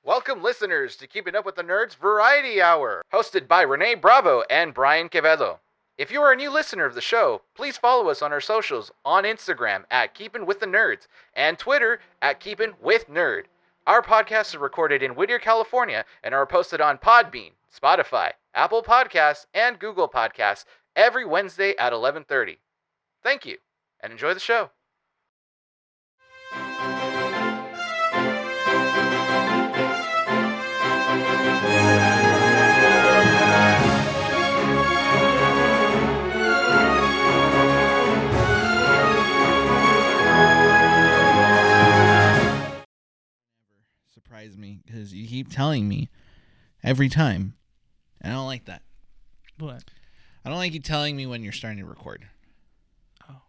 Welcome, listeners, to Keeping Up with the Nerds Variety Hour, hosted by Rene Bravo and Bryan Quevedo. If you are a new listener of the show, please follow us on our socials on Instagram at Keepin' With The Nerds and Twitter at Keepin' With Nerd. Our podcasts are recorded in Whittier, California, and are posted on Podbean, Spotify, Apple Podcasts, and Google Podcasts every Wednesday at 11:30. Thank you, and enjoy the show. Surprise me because you keep telling me every time, and I don't like that. What? I don't like you telling me when you're starting to record. Oh.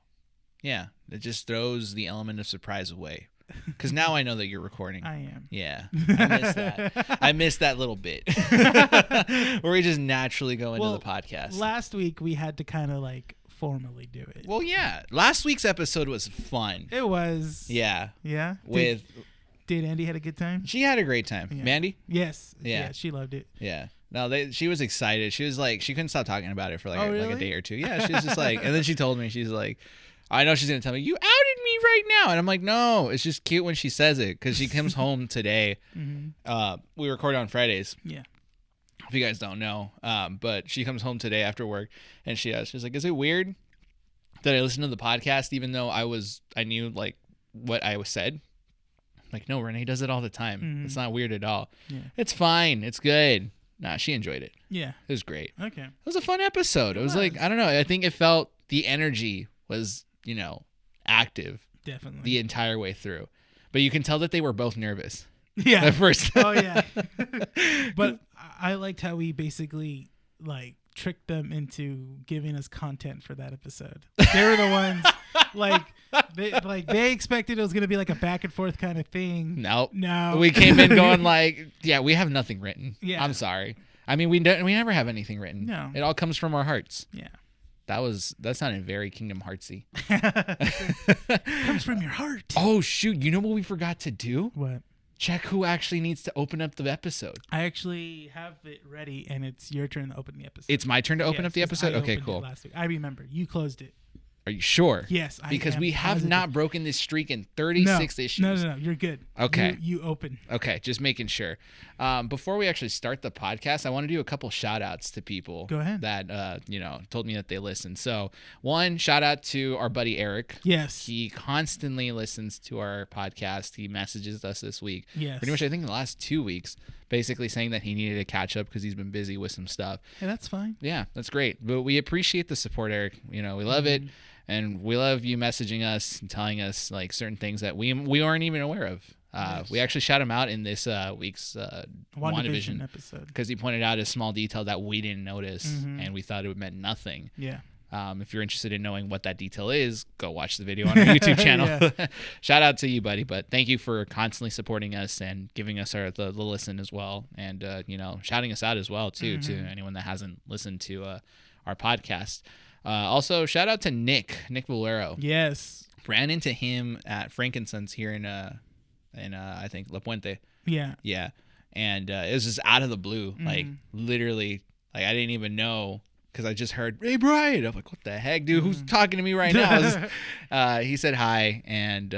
Yeah, it just throws the element of surprise away. Because now I know that you're recording. I am. Yeah, I miss that. I miss that little bit where we just naturally go into the podcast. Last week we had to kind of like formally do it. Well, yeah. Last week's episode was fun. It was. Yeah. Yeah. Did Andy had a good time? She had a great time. Yeah. Mandy? Yes. Yeah. She loved it. Yeah. No, she was excited. She was like, she couldn't stop talking about it for like, really? like a day or two. Yeah, she was just like, and then she told me, she's like, I know she's going to tell me, you outed me right now. And I'm like, no, it's just cute when she says it because she comes home today. Mm-hmm. We record on Fridays. Yeah. If you guys don't know. But she comes home today after work and she's like, is it weird that I listened to the podcast even though I knew like what I was said? Like, no, Rene does it all the time. Mm-hmm. It's not weird at all. Yeah. It's fine. It's good. Nah, she enjoyed it. Yeah. It was great. Okay. It was a fun episode. It was like, I don't know. I think it felt the energy was, active Definitely. the entire way through. But you can tell that they were both nervous. Yeah. At first. Oh, yeah. But I liked how we basically like tricked them into giving us content for that episode. They were the ones they expected it was going to be like a back and forth kind of thing. No. We came in going like, yeah, we have nothing written. Yeah. I'm sorry. I mean, we never have anything written. No. It all comes from our hearts. Yeah. That sounded very Kingdom Heartsy. Comes from your heart. Oh shoot! You know what we forgot to do? What? Check who actually needs to open up the episode. I actually have it ready, and it's your turn to open the episode. It's my turn to open up the episode? I Okay, opened cool. it last week. I remember. You closed it. Are you sure? Yes. Because we have positive. not broken this streak in 36 issues. No. You're good. Okay. You open. Okay, just making sure. Before we actually start the podcast, I want to do a couple shout outs to people. Go ahead. That, told me that they listen. So, one, shout out to our buddy Eric. Yes. He constantly listens to our podcast. He messages us this week. Yes. Pretty much, I think, in the last 2 weeks, basically saying that he needed to catch up because he's been busy with some stuff. Hey, that's fine. Yeah, that's great. But we appreciate the support, Eric. We love it. And we love you messaging us and telling us like certain things that we weren't even aware of. Yes. We actually shout him out in this week's WandaVision episode because he pointed out a small detail that we didn't notice and we thought it meant nothing. Yeah. If you're interested in knowing what that detail is, go watch the video on our YouTube channel. Yeah. Shout out to you, buddy. But thank you for constantly supporting us and giving us the listen as well. And, shouting us out as well, too, to anyone that hasn't listened to our podcast. Also, shout out to Nick Valero. Yes. Ran into him at Frankincense here in I think La Puente. Yeah. Yeah. And it was just out of the blue. Like literally, like I didn't even know because I just heard, "Hey Bryan." I'm like, "What the heck, dude? Who's talking to me right now?" He said hi, and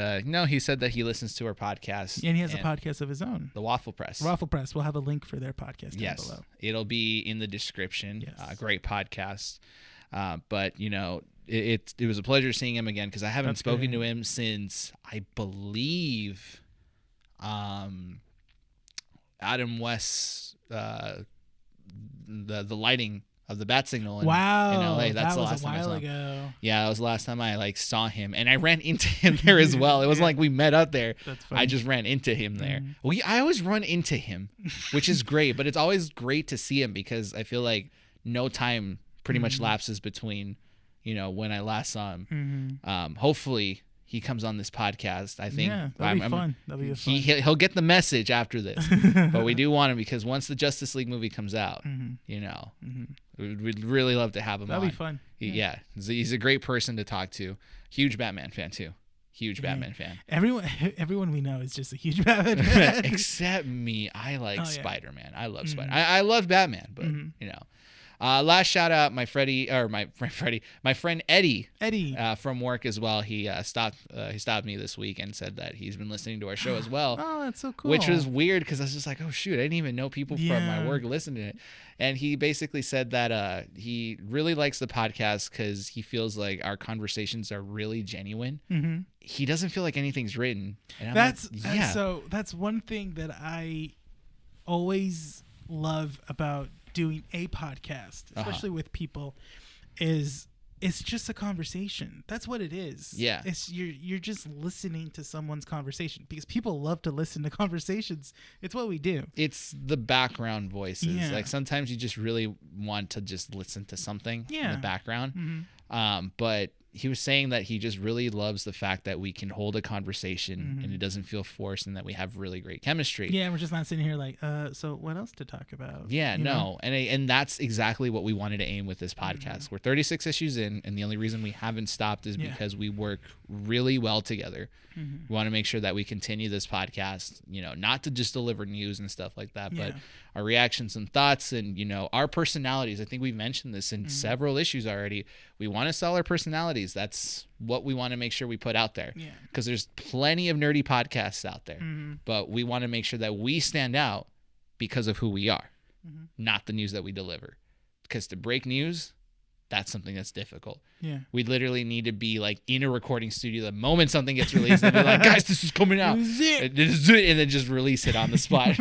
he said that he listens to our podcast. And he has a podcast of his own. The Waffle Press. Waffle Press. We'll have a link for their podcast down below. It'll be in the description. Yes. Great podcast. But it was a pleasure seeing him again because I haven't spoken to him since I believe Adam West's the lighting of the bat signal in LA. That's the last time I saw him. Ago. Yeah, that was the last time I saw him, and I ran into him there as well. It wasn't like we met up there. That's funny. I just ran into him there. I always run into him, which is great, but it's always great to see him because I feel like no time pretty much lapses between, when I last saw him. Hopefully he comes on this podcast. I think that'll be fun. That'll be fun. He'll get the message after this, but we do want him because once the Justice League movie comes out, we'd really love to have him. That'll on. Be fun. He's a great person to talk to. Huge Batman fan too. huge Batman fan. Everyone we know is just a huge Batman fan. Except me. I like Spider-Man. I love Spider. I love Batman, but you know. Last shout out, my friend Eddie from work as well. He stopped me this week and said that he's been listening to our show as well. Oh, that's so cool. Which was weird because I was just like, oh shoot, I didn't even know people from my work listened to it. And he basically said that he really likes the podcast because he feels like our conversations are really genuine. Mm-hmm. He doesn't feel like anything's written. And so that's one thing that I always love about doing a podcast, especially with people, is it's just a conversation. That's what it is. Yeah. It's you're just listening to someone's conversation because people love to listen to conversations. It's what we do. It's the background voices. Yeah. Like sometimes you just really want to just listen to something in the background. Mm-hmm. But he was saying that he just really loves the fact that we can hold a conversation and it doesn't feel forced and that we have really great chemistry. Yeah, we're just not sitting here like, so what else to talk about? Yeah, no. And that's exactly what we wanted to aim with this podcast. We're 36 issues in, and the only reason we haven't stopped is because we work really well together. We want to make sure that we continue this podcast, not to just deliver news and stuff like that, but our reactions and thoughts and, our personalities. I think we've mentioned this in several issues already. We want to sell our personalities. That's what we want to make sure we put out there. Because there's plenty of nerdy podcasts out there. But we want to make sure that we stand out because of who we are, not the news that we deliver. Because to break news, that's something that's difficult. Yeah. We literally need to be like in a recording studio the moment something gets released and be like, guys, this is coming out. This is it. And then just release it on the spot.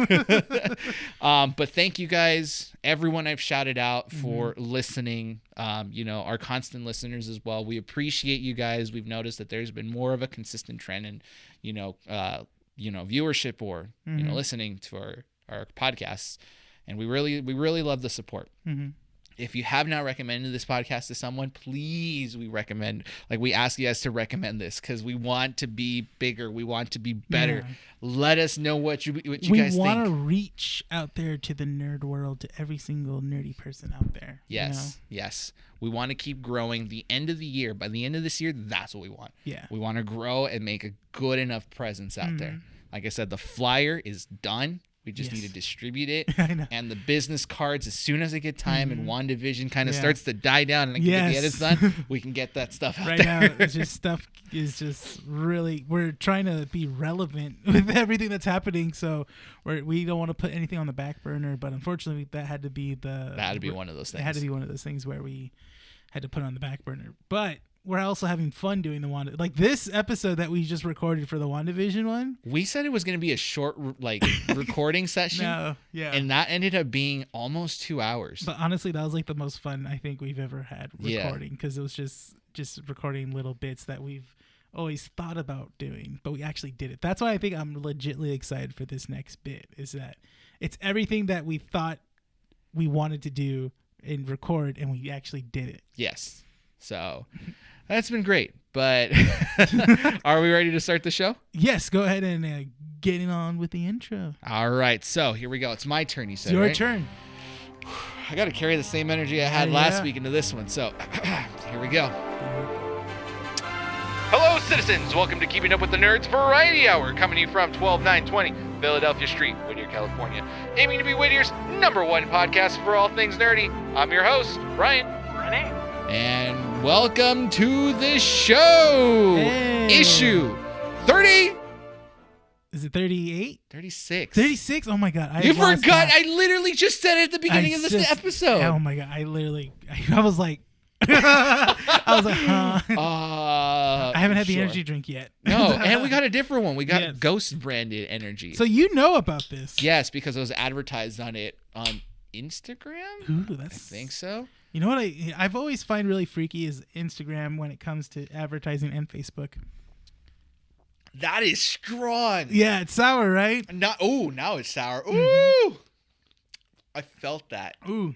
But thank you guys, everyone I've shouted out for listening, our constant listeners as well. We appreciate you guys. We've noticed that there's been more of a consistent trend in, viewership or, listening to our podcasts. And we really love the support. If you have not recommended this podcast to someone, please, we ask you guys to recommend this because we want to be bigger. We want to be better. Yeah. Let us know what you guys think. We want to reach out there to the nerd world, to every single nerdy person out there. Yes, yes. We want to keep growing. The end of the year, by the end of this year, that's what we want. Yeah. We want to grow and make a good enough presence out there. Like I said, the flyer is done. We just need to distribute it. I know. And the business cards, as soon as I get time and WandaVision kind of starts to die down and I can get the edits done, we can get that stuff out right there. Now, it's just stuff is just really, we're trying to be relevant with everything that's happening. So we don't want to put anything on the back burner, but unfortunately that had to be one of those things. It had to be one of those things where we had to put on the back burner. But we're also having fun doing the Wanda. Like this episode that we just recorded for the WandaVision one. We said it was going to be a short recording session. No, yeah. And that ended up being almost 2 hours. But honestly, that was like the most fun I think we've ever had recording because it was just recording little bits that we've always thought about doing, but we actually did it. That's why I think I'm legitimately excited for this next bit is that it's everything that we thought we wanted to do and record and we actually did it. Yes. So that's been great, but are we ready to start the show? Yes, go ahead and get on with the intro. All right, so here we go. It's my turn, you said, It's your turn. I got to carry the same energy I had last week into this one, so here we go. Hello, citizens. Welcome to Keeping Up with the Nerds Variety Hour, coming to you from 12920 Philadelphia Street, Whittier, California. Aiming to be Whittier's #1 podcast for all things nerdy. I'm your host, Bryan. Rene. And welcome to the show. Hey. Issue 30. Is it 38? 36. 36? Oh my God. You forgot. I literally just said it at the beginning of this episode. Oh my God. I was like, huh? I haven't had the energy drink yet. No, and we got a different one. We got Ghost branded energy. So you know about this? Yes, because it was advertised on it on Instagram. Ooh, I think so. You know what I've always find really freaky is Instagram when it comes to advertising and Facebook. That is strong. Yeah, it's sour, right? Now it's sour. Ooh. Mm-hmm. I felt that. Ooh.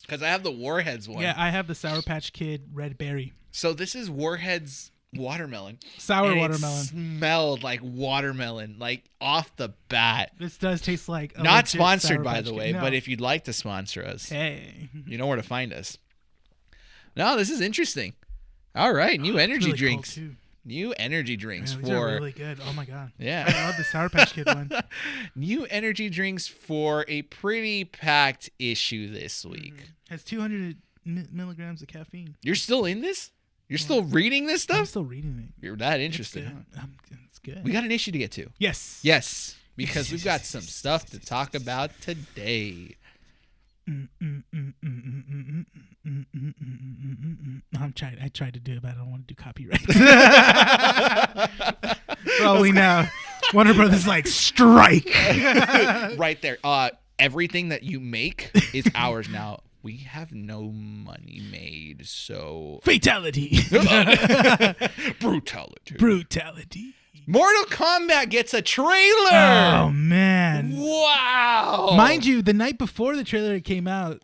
Because I have the Warheads one. Yeah, I have the Sour Patch Kid Red Berry. So this is Warheads watermelon. Sour and watermelon. It smelled like watermelon, like off the bat. This does taste like a not sponsored, by the way, no. but if you'd like to sponsor us, hey, you know where to find us. No, this is interesting. All right, new energy really drinks. New energy drinks Yeah, these for are really good. Oh my god. yeah. I love the Sour Patch Kid one. New energy drinks for a pretty packed issue this week. Has 200 milligrams of caffeine. You're still in this? You're still reading this I'm stuff? still reading it. You're that It's interested, good. huh? It's good. We got an issue to get to. Yes. Yes, because we've got some stuff to talk about today. I tried to do it, but I don't want to do copyright. Well, we know Warner Brothers like strike. Right there. Everything that you make is ours now. We have no money made, so Fatality. brutality. Mortal Kombat gets a trailer. Oh man! Wow. Mind you, the night before the trailer came out,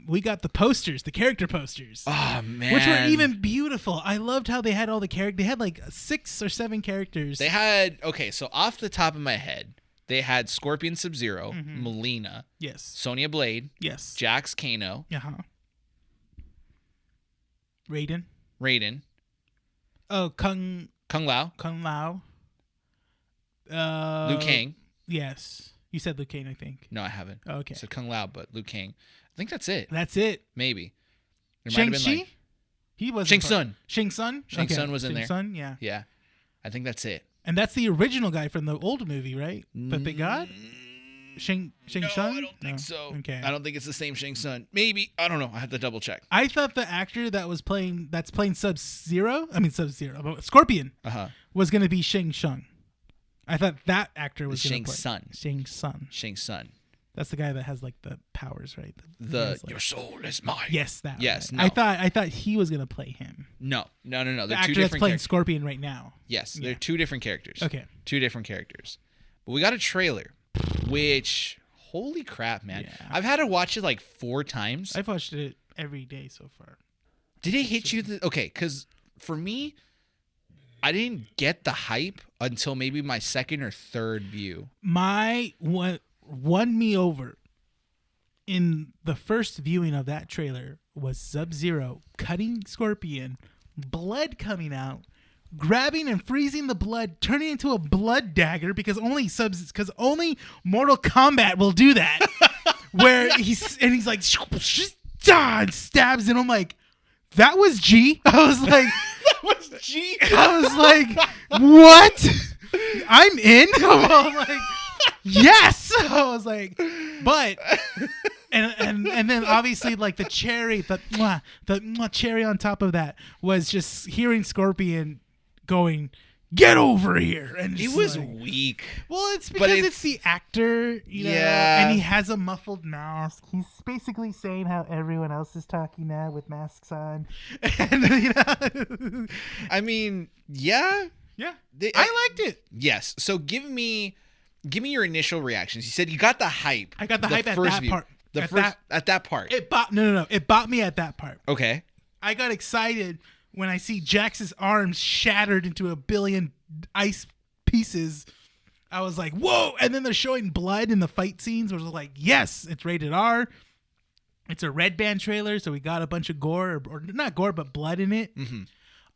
we got the posters, the character posters. Oh man, which were even beautiful. I loved how they had all the characters. They had like 6 or 7 characters. They had so off the top of my head, they had Scorpion Sub-Zero, Melina, yes, Sonya Blade, yes, Jax Kano, Raiden. Oh, Kung Lao. Liu Kang. Yes, you said Liu Kang, I think. No, I haven't. Oh, okay, So Kung Lao, but Liu Kang. I think that's it. That's it. Maybe. Shang-Chi? He was Shang Tsung. Shang Tsung? Shang Tsung was in there. Shang Tsung, yeah. Yeah. I think that's it. And that's the original guy from the old movie, right? That they got? Shang Tsung? No, I don't think so. Okay. I don't think it's the same Shang Tsung. Maybe. I don't know. I have to double check. I thought the actor that's playing Sub-Zero, Scorpion, was going to be Shang Tsung. I thought that actor was going to play Shang Tsung. Shang Tsung. That's the guy that has like the powers, right? Your soul is mine. Yes, that. Yes. Right. No. I thought he was going to play him. No. The They're two actor different that's playing characters. Scorpion right now. Yes, they're two different characters. Okay. Two different characters. But we got a trailer, which, holy crap, man. Yeah. I've had to watch it like 4 times. I've watched it every day so far. Did it hit you? Okay, because for me, I didn't get the hype until maybe my second or third view. What won me over in the first viewing of that trailer was Sub-Zero cutting Scorpion, blood coming out, grabbing and freezing the blood, turning into a blood dagger because only Mortal Kombat will do that. Where he's like and stabs, and I'm like, that was G. I was like, That was G. I was like, what? I'm in. I'm like, yes. I was like, but and then obviously like the cherry on top of that was just hearing Scorpion going, get over here, and It was weak. Well, it's because it's the actor, you know, and he has a muffled mask. He's basically saying how everyone else is talking now with masks on, and you know, I mean, yeah. I liked it. Yes. So give me your initial reactions. You said you got the hype. I got the hype at that part. At that part. It bought It bought me at that part. Okay. I got excited when I see Jax's arms shattered into a billion ice pieces. I was like, whoa. And then they're showing blood in the fight scenes. I was like, yes, it's rated R. It's a red band trailer, so we got a bunch of gore, or not gore, but blood in it. Mm-hmm.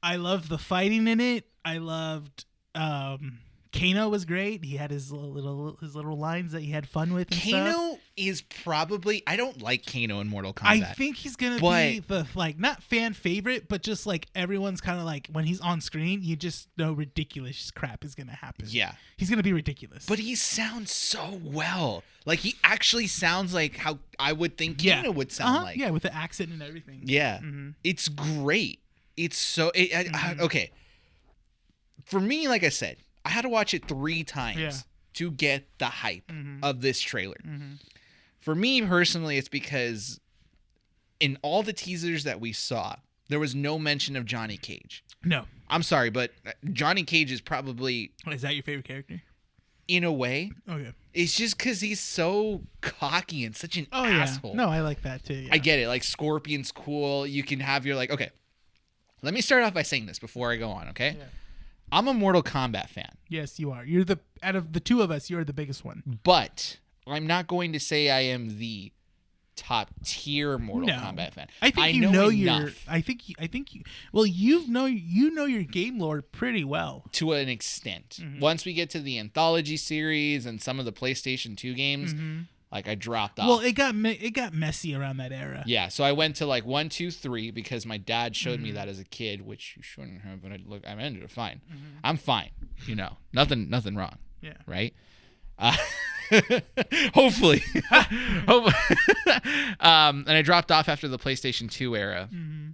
I loved the fighting in it. I loved Kano was great. He had his little lines that he had fun with. And Kano stuff. is probably, I don't like Kano in Mortal Kombat. I think he's gonna be the not fan favorite, but just like everyone's kind of like when he's on screen, you just know ridiculous crap is gonna happen. Yeah, he's gonna be ridiculous. but he sounds so well. Like he actually sounds like how I would think Kano would sound like. Yeah, with the accent and everything. Yeah, It's great. It's so okay. For me, like I said, I had to watch it 3 times to get the hype of this trailer. For me personally, it's because in all the teasers that we saw, there was no mention of Johnny Cage. No, I'm sorry, but Johnny Cage is probably, is that your favorite character? in a way. Okay. It's just because he's so cocky and such an asshole. No, I like that too. Yeah. I get it. Like Scorpion's cool. You can have your okay. Let me start off by saying this before I go on. Okay. Yeah. I'm a Mortal Kombat fan. Yes, you are. You're out of the two of us, you're the biggest one. But I'm not going to say I am the top tier Mortal Kombat fan. I think you know your game lore pretty well to an extent. Once we get to the anthology series and some of the PlayStation 2 games, like I dropped off. Well, it got messy around that era. Yeah, so I went to like 1, 2, 3 because my dad showed me that as a kid, which you shouldn't have. But I ended up fine. I'm fine. You know, nothing wrong. Yeah. Right. Hopefully. And I dropped off after the PlayStation 2 era,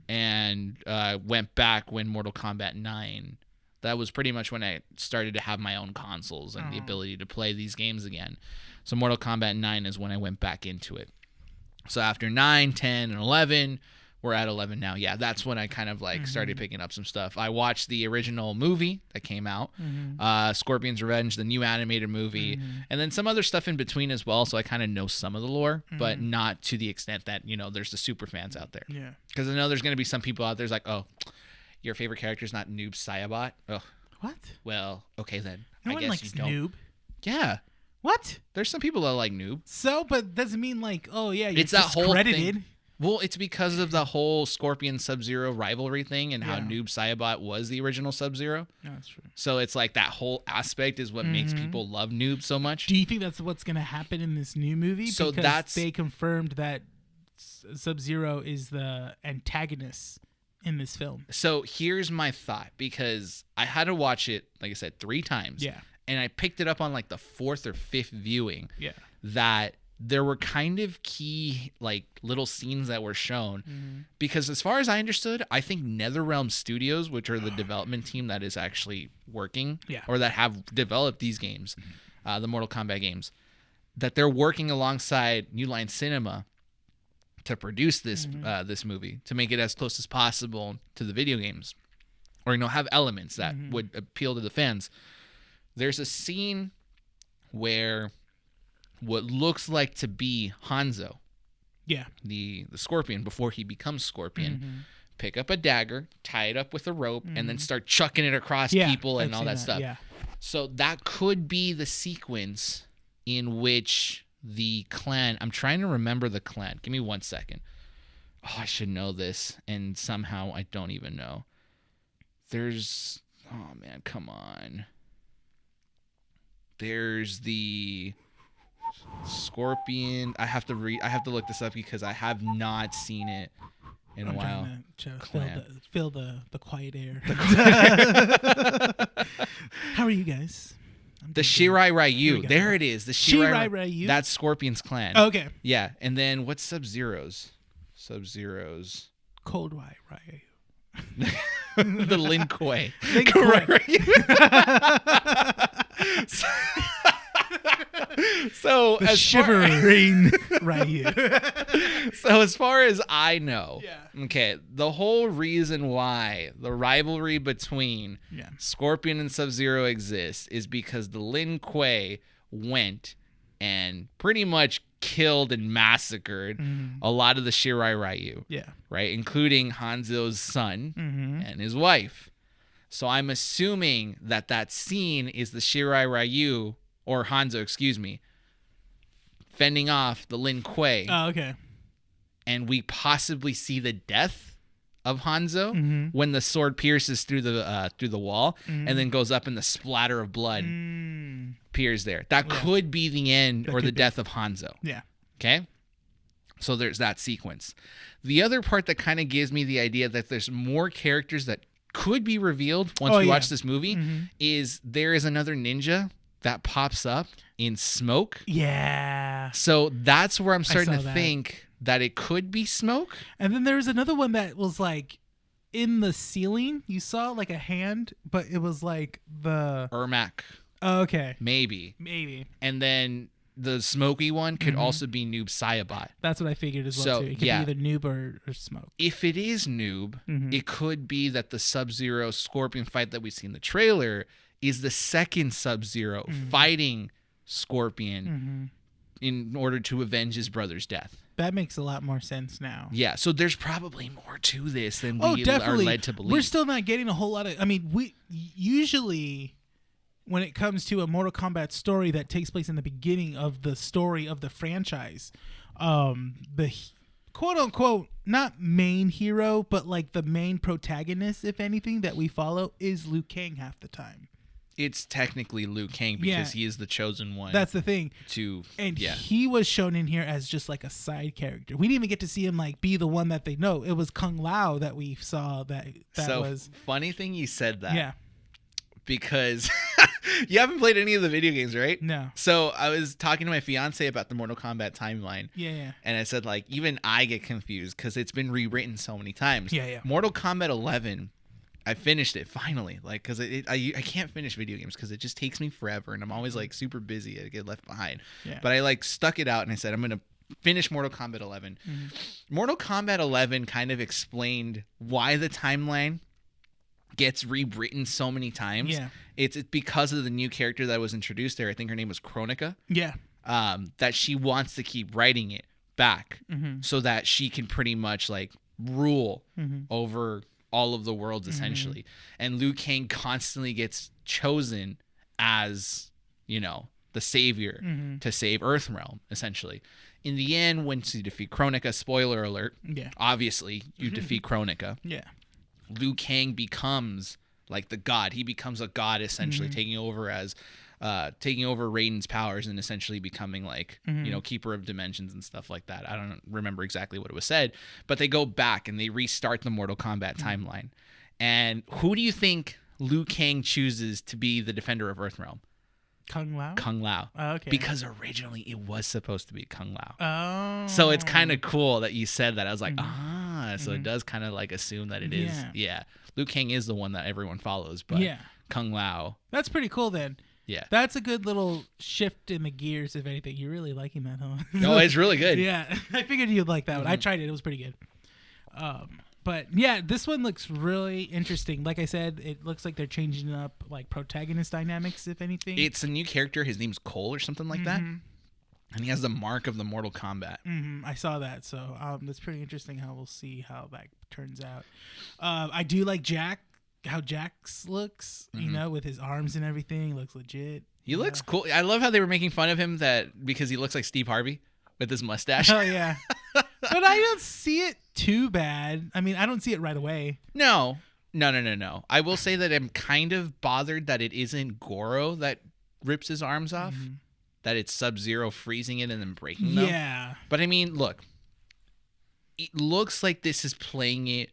and went back when Mortal Kombat 9. That was pretty much when I started to have my own consoles and the ability to play these games again. So Mortal Kombat 9 is when I went back into it. So after 9, 10, and 11, we're at 11 now. Yeah, that's when I kind of like started picking up some stuff. I watched the original movie that came out, Scorpion's Revenge, the new animated movie, and then some other stuff in between as well. So I kind of know some of the lore, but not to the extent that, you know, there's the super fans out there. Yeah. Because I know there's going to be some people out there who's like, oh, your favorite character is not Noob Saibot? Oh, what? Well, okay then. No I one guess likes you don't. Noob. Yeah. What? There's some people that like Noob. So, but doesn't mean like, oh yeah, you're It's that whole discredited. thing. Well, it's because of the whole Scorpion Sub-Zero rivalry thing and how Noob Saibot was the original Sub-Zero. No, that's true. So it's like that whole aspect is what makes people love Noob so much. Do you think that's what's going to happen in this new movie? So because they confirmed that Sub-Zero is the antagonist in this film. So here's my thought, because I had to watch it, like I said, 3 times. Yeah. And I picked it up on like the 4th or 5th viewing. Yeah. That there were kind of key like little scenes that were shown, because as far as I understood, I think NetherRealm Studios, which are the development team that is actually working or that have developed these games, the Mortal Kombat games, that they're working alongside New Line Cinema to produce this this movie, to make it as close as possible to the video games, or, you know, have elements that would appeal to the fans. There's a scene where what looks like to be Hanzo, the Scorpion, before he becomes Scorpion, pick up a dagger, tie it up with a rope, and then start chucking it across people and all that stuff. Yeah. So that could be the sequence in which the clan, I'm trying to remember the clan. Give me 1 second. Oh, I should know this, and somehow I don't even know. There's, oh man, come on. There's the Scorpion. I have to look this up because I have not seen it in a while. Fill the quiet air. How are you guys? The Shirai Ryu. There it is. The Shirai Ryu. That's Scorpion's clan. Oh, okay. Yeah. And then what's Sub-Zero's? Sub-Zero's. Cold Ryu. The Lin Kuei. So the as shivering Ryu. So as far as I know, okay, the whole reason why the rivalry between Scorpion and Sub-Zero exists is because the Lin Kuei went and pretty much killed and massacred a lot of the Shirai Ryu. Yeah. Right? Including Hanzo's son and his wife. So I'm assuming that that scene is the Shirai Ryu, or Hanzo, excuse me, fending off the Lin Kuei. Oh, okay. And we possibly see the death of Hanzo when the sword pierces through the wall and then goes up and the splatter of blood appears there. That could be the end or the death of Hanzo. Yeah. Okay? So there's that sequence. The other part that kind of gives me the idea that there's more characters that could be revealed once we watch this movie is there is another ninja that pops up in smoke. Yeah. So that's where I'm starting to think that it could be Smoke. And then there was another one that was like in the ceiling. You saw like a hand, but it was like the Ermac. Oh, okay. Maybe. And then the smoky one could also be Noob Saibot. That's what I figured as well, too. It could be either Noob or Smoke. If it is Noob, it could be that the Sub-Zero Scorpion fight that we see in the trailer is the second Sub-Zero fighting Scorpion in order to avenge his brother's death. That makes a lot more sense now. Yeah, so there's probably more to this than we are led to believe. We're still not getting a whole lot of... I mean, we usually... when it comes to a Mortal Kombat story that takes place in the beginning of the story of the franchise, the quote unquote not main hero, but like the main protagonist, if anything, that we follow is Liu Kang half the time. It's technically Liu Kang because he is the chosen one. That's the thing. And he was shown in here as just like a side character. We didn't even get to see him like be the one that they know. It was Kung Lao that we saw that was. Funny thing you said that. Yeah. Because you haven't played any of the video games, right? No. So I was talking to my fiance about the Mortal Kombat timeline. Yeah. And I said, like, even I get confused because it's been rewritten so many times. Yeah. Mortal Kombat 11, I finished it finally. Like, because I can't finish video games because it just takes me forever. And I'm always, like, super busy. I get left behind. Yeah. But I, like, stuck it out and I said, I'm going to finish Mortal Kombat 11. Mortal Kombat 11 kind of explained why the timeline gets rewritten so many times. Yeah. It's because of the new character that was introduced there. I think her name was Kronika. Yeah. That she wants to keep writing it back so that she can pretty much like rule over all of the worlds essentially. And Liu Kang constantly gets chosen as, you know, the savior to save Earthrealm essentially. In the end, once you defeat Kronika, spoiler alert, obviously you defeat Kronika. Yeah. Liu Kang becomes like the god. He becomes a god essentially, taking over Raiden's powers and essentially becoming like, you know, keeper of dimensions and stuff like that. I don't remember exactly what it was said, but they go back and they restart the Mortal Kombat timeline. And who do you think Liu Kang chooses to be the defender of Earthrealm? Kung Lao? Kung Lao. Oh, okay. Because originally it was supposed to be Kung Lao. Oh. So it's kind of cool that you said that. I was like, so it does kind of like assume that it is. Yeah. Liu Kang is the one that everyone follows, but Kung Lao. That's pretty cool then. Yeah. That's a good little shift in the gears, if anything. You're really liking that, huh? No, it's really good. Yeah. I figured you'd like that one. I tried it. It was pretty good. But yeah, this one looks really interesting. Like I said, it looks like they're changing up like protagonist dynamics, if anything. It's a new character. His name's Cole or something like that. And he has the mark of the Mortal Kombat. I saw that. So that's pretty interesting how we'll see how that turns out. I do like how Jax looks, you know, with his arms and everything. He looks legit. He looks cool. I love how they were making fun of him because he looks like Steve Harvey with his mustache. Oh, yeah. But I don't see it too bad. I mean, I don't see it right away. No. I will say that I'm kind of bothered that it isn't Goro that rips his arms off. That it's Sub-Zero freezing it and then breaking them. Yeah. But I mean, look. It looks like this is playing it.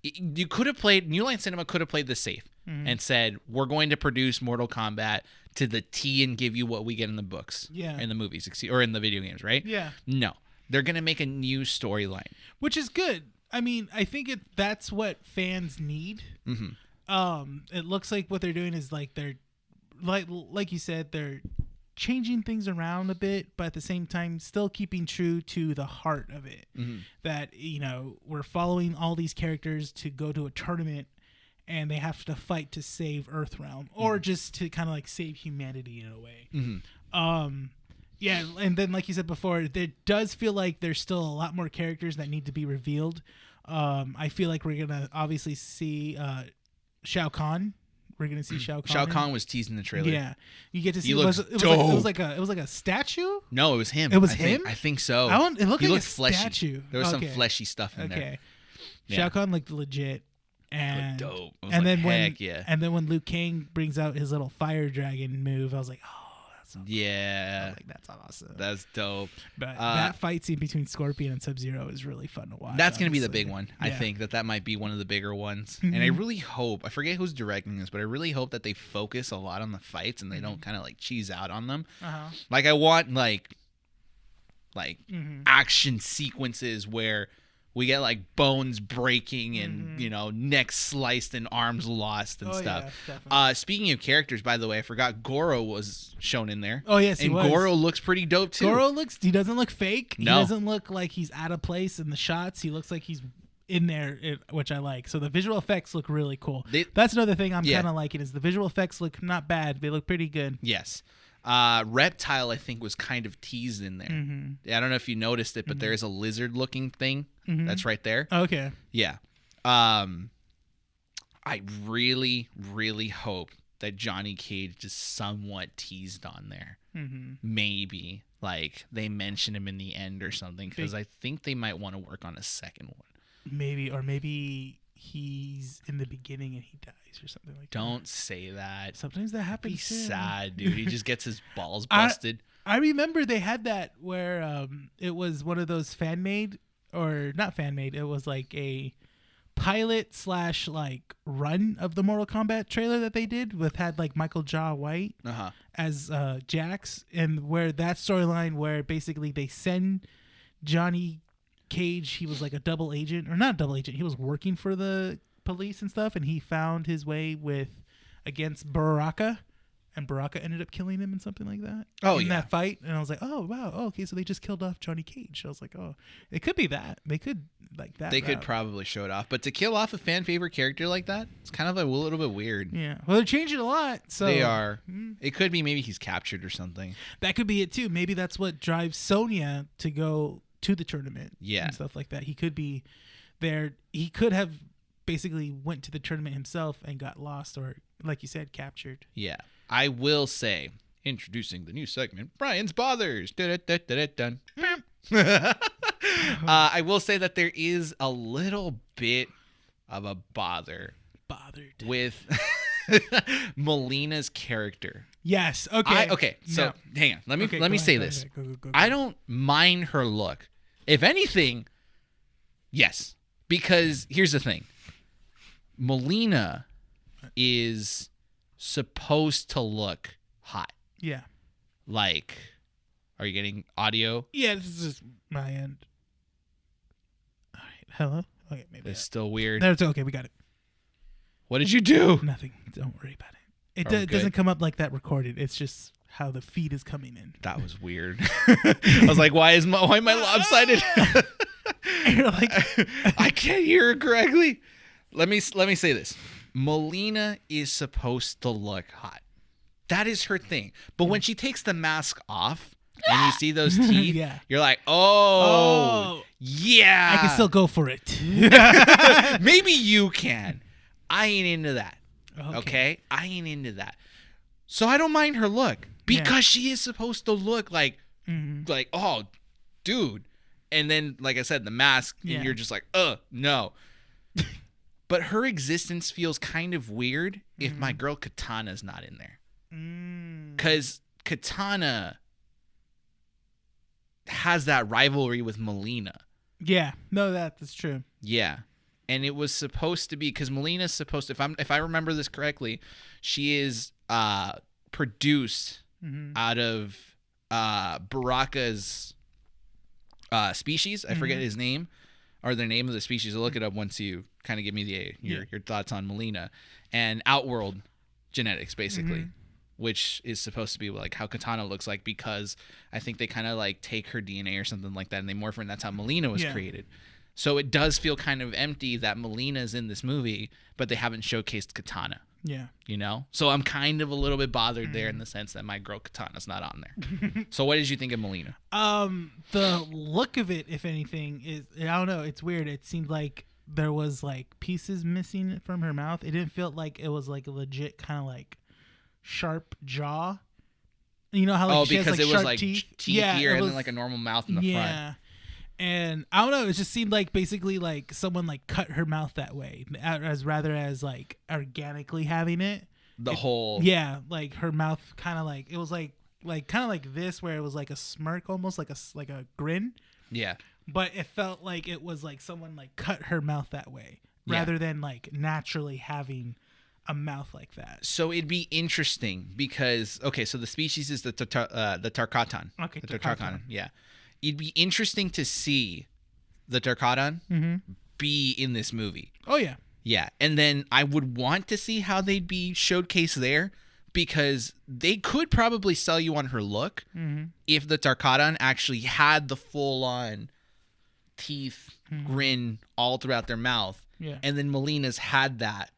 You could have played, New Line Cinema could have played this safe and said, we're going to produce Mortal Kombat to the T and give you what we get in the books. Yeah. In the movies, or in the video games, right? Yeah. No. They're going to make a new storyline. Which is good. I mean, I think that's what fans need. It looks like what they're doing is like they're, like you said, they're changing things around a bit, but at the same time still keeping true to the heart of it. That, you know, we're following all these characters to go to a tournament and they have to fight to save Earthrealm or just to kind of like save humanity in a way. Yeah, and then like you said before, it does feel like there's still a lot more characters that need to be revealed. I feel like we're gonna obviously see Shao Kahn. We're gonna see Shao Kahn. Shao Kahn was teased in the trailer. Yeah, you get to see. He looks dope. It was like a statue. No, it was him. It was him. I think so. It looked he like looked a fleshy. statue. There was some fleshy stuff in there. Okay. Yeah. Shao Kahn looked legit. And looked dope. I was and like, then heck and then when Liu Kang brings out his little fire dragon move, I was like, oh, that's awesome. Yeah. Like, that's awesome. That's dope. But that fight scene between Scorpion and Sub-Zero is really fun to watch. That's going to be the big one. Yeah. I think that might be one of the bigger ones. And I really hope, I forget who's directing this, but I really hope that they focus a lot on the fights and they don't kind of like cheese out on them. Like I want like action sequences where we get like bones breaking and you know, necks sliced and arms lost and stuff. Yeah, speaking of characters, by the way, I forgot Goro was shown in there. Oh yes, and Goro looks pretty dope too. He doesn't look fake. No. He doesn't look like he's out of place in the shots. He looks like he's in there, which I like. So the visual effects look really cool. That's another thing I'm kind of liking is the visual effects look not bad. They look pretty good. Yes. Reptile, I think, was kind of teased in there. I don't know if you noticed it, but there is a lizard-looking thing that's right there. Okay. Yeah. I really, really hope that Johnny Cage just somewhat teased on there. Mm-hmm. Maybe like they mention him in the end or something, because I think they might want to work on a second one. Maybe he's in the beginning and he dies or something like that. Don't say that. Sometimes that happens. Be too. sad, dude. He just gets his balls busted. I remember they had that where it was one of those fan made, or not fan made. It was like a pilot / like run of the Mortal Kombat trailer that they did had like Michael Jai White as Jax, and where that storyline where basically they send Johnny Cage, he was like a double agent, or not a double agent, he was working for the police and stuff, and he found his way against Baraka, and Baraka ended up killing him and something like that. In that fight. And I was like, oh wow, okay, so they just killed off Johnny Cage. I was like, oh, it could be that. They could like that. They could probably show it off, but to kill off a fan favorite character like that, it's kind of a little bit weird. Yeah, well, they're changing a lot, so they are. It could be maybe he's captured or something. That could be it too. Maybe that's what drives Sonya to go to the tournament. Yeah, and stuff like that. He could be there. He could have basically went to the tournament himself and got lost, or like you said, captured. Yeah. I will say, introducing the new segment, Brian's Bothers. Dun. I will say that there is a little bit of a bothered with Melina's character. Yes. Okay. Okay. So hang on. Let me say this. Go. I don't mind her look. If anything, yes. Because here's the thing. Melina is supposed to look hot. Yeah. Like, are you getting audio? Yeah, this is just my end. All right. Hello? Okay, maybe. It's still weird. That's okay. We got it. What did you do? Nothing. Don't worry about it. It doesn't come up like that recorded. It's just how the feed is coming in. That was weird. I was like, why am I lopsided? You're like, I can't hear her correctly. Let me say this. Melina is supposed to look hot. That is her thing. But when she takes the mask off and you see those teeth, you're like, oh, yeah. I can still go for it. Maybe you can. I ain't into that. Okay? I ain't into that. So I don't mind her look because she is supposed to look like, oh, dude. And then, like I said, the mask, and you're just like, no. But her existence feels kind of weird if my girl Katana's not in there. Because Katana has that rivalry with Melina. Yeah. No, that's true. Yeah. And it was supposed to be, because Melina's supposed to, if I remember this correctly, she is produced out of Baraka's species. I forget his name, or the name of the species. I'll look it up once you kind of give me your thoughts on Melina. And Outworld genetics, basically, which is supposed to be like how Katana looks like, because I think they kind of like take her DNA or something like that and they morph her, and that's how Melina was created. So it does feel kind of empty that Melina's in this movie, but they haven't showcased Katana. Yeah. You know? So I'm kind of a little bit bothered there in the sense that my girl Katana's not on there. So what did you think of Melina? The look of it, if anything, is, I don't know, it's weird. It seemed like there was like pieces missing from her mouth. It didn't feel like it was like a legit kind of like sharp jaw. You know how like she has, like, it was sharp teeth yeah, here and then like a normal mouth in the front. Yeah. And I don't know, it just seemed like basically like someone like cut her mouth that way, as rather as like organically having it. Yeah, like her mouth kind of like, it was like kind of like this, where it was like a smirk, almost like a grin. Yeah. But it felt like it was like someone like cut her mouth that way, rather than like naturally having a mouth like that. So it'd be interesting because, okay, so the species is the Tarkatan. Okay, the Tarkatan. Yeah. It'd be interesting to see the Tarkatan be in this movie. Oh, yeah. Yeah. And then I would want to see how they'd be showcased there, because they could probably sell you on her look if the Tarkatan actually had the full-on teeth, grin all throughout their mouth. Yeah. And then Melina's had that,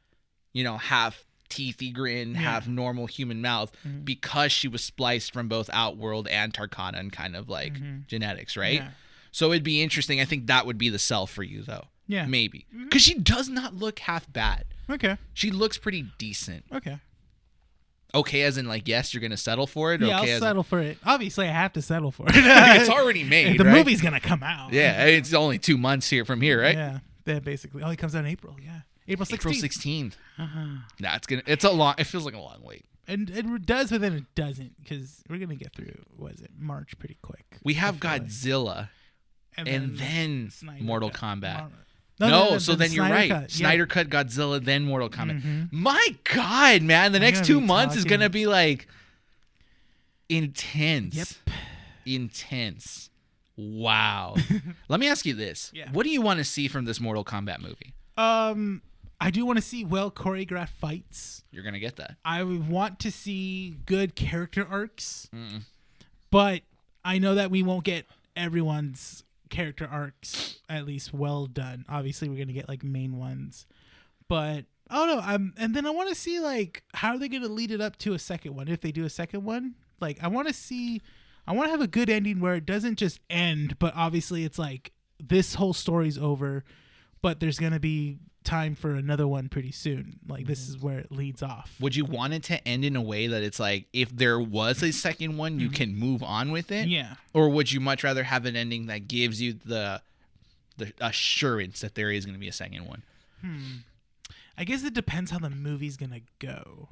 you know, half teethy grin, half normal human mouth, because she was spliced from both Outworld and Tarkatan kind of like genetics, right? Yeah. So it'd be interesting. I think that would be the sell for you, though. Yeah. Maybe. Because she does not look half bad. Okay. She looks pretty decent. Okay. Okay, as in like, yes, you're gonna settle for it. Yeah, okay, I'll settle for it. Obviously, I have to settle for it. It's already made. The right? movie's gonna come out. Yeah, it's only 2 months here from here, right? Yeah, basically. Oh, it comes out in April. Yeah, April 16th. April 16th. Nah, it's a long. It feels like a long wait. And it does, but then it doesn't, because we're gonna get through. March pretty quick. We have Godzilla, and then Mortal Kombat. No, so then you're right. Cut. Snyder Cut, Godzilla, then Mortal Kombat. My God, man, the next 2 months is gonna be like intense. Yep. Intense. Wow. Let me ask you this: What do you want to see from this Mortal Kombat movie? I do want to see well choreographed fights. You're gonna get that. I would want to see good character arcs, but I know that we won't get everyone's character arcs at least well done. Obviously, we're gonna get like main ones, but I don't know. And then I want to see like how are they gonna lead it up to a second one if they do a second one. Like I want to have a good ending where it doesn't just end, but obviously it's like this whole story's over, but there's gonna be time for another one pretty soon. Like this is where it leads off. Would you want it to end in a way that it's like if there was a second one you can move on with it? Yeah. Or would you much rather have an ending that gives you the assurance that there is going to be a second one? I guess it depends how the movie's gonna go.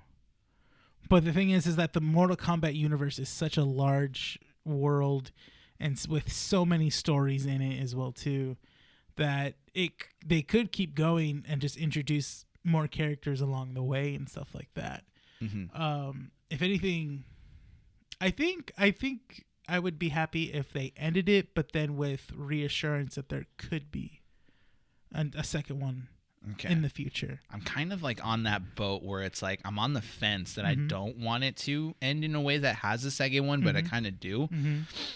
But the thing is that the Mortal Kombat universe is such a large world and with so many stories in it as well too, that they could keep going and just introduce more characters along the way and stuff like that. If anything, I think I would be happy if they ended it, but then with reassurance that there could be a second one in the future. I'm kind of like on that boat where it's like I'm on the fence that I don't want it to end in a way that has a second one, but I kind of do.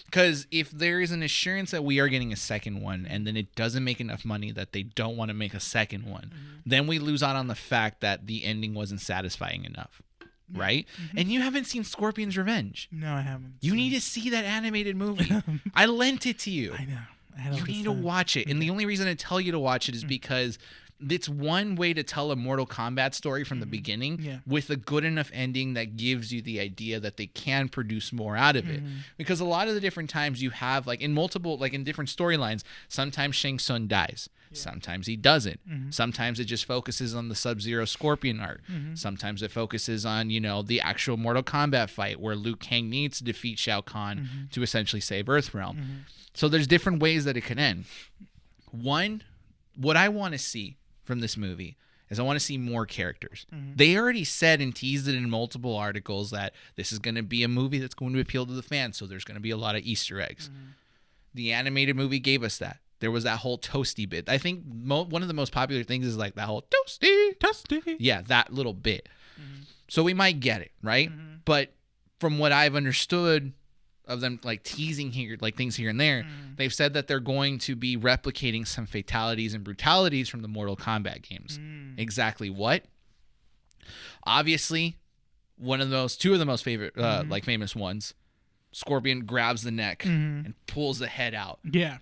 Because if there is an assurance that we are getting a second one and then it doesn't make enough money that they don't want to make a second one, then we lose out on the fact that the ending wasn't satisfying enough. Right? And you haven't seen Scorpion's Revenge. No, I haven't. You need to see that animated movie. I lent it to you. I know. You need to watch it. And the only reason I tell you to watch it is because it's one way to tell a Mortal Kombat story from the beginning with a good enough ending that gives you the idea that they can produce more out of it. Because a lot of the different times you have like in different storylines, sometimes Shang Tsung dies. Sometimes he doesn't. Sometimes it just focuses on the Sub-Zero Scorpion arc. Sometimes it focuses on, the actual Mortal Kombat fight where Liu Kang needs to defeat Shao Kahn to essentially save Earthrealm. So there's different ways that it can end. One, what I want to see from this movie is I want to see more characters. They already said and teased it in multiple articles that this is going to be a movie that's going to appeal to the fans, so there's going to be a lot of Easter eggs. The animated movie gave us that. There was that whole toasty bit. I think one of the most popular things is like that whole toasty. Yeah, that little bit. So we might get it, right? But from what I've understood of them like teasing here, like things here and there, they've said that they're going to be replicating some fatalities and brutalities from the Mortal Kombat games. Exactly what? Obviously, two of the most favorite, famous ones. Scorpion grabs the neck and pulls the head out.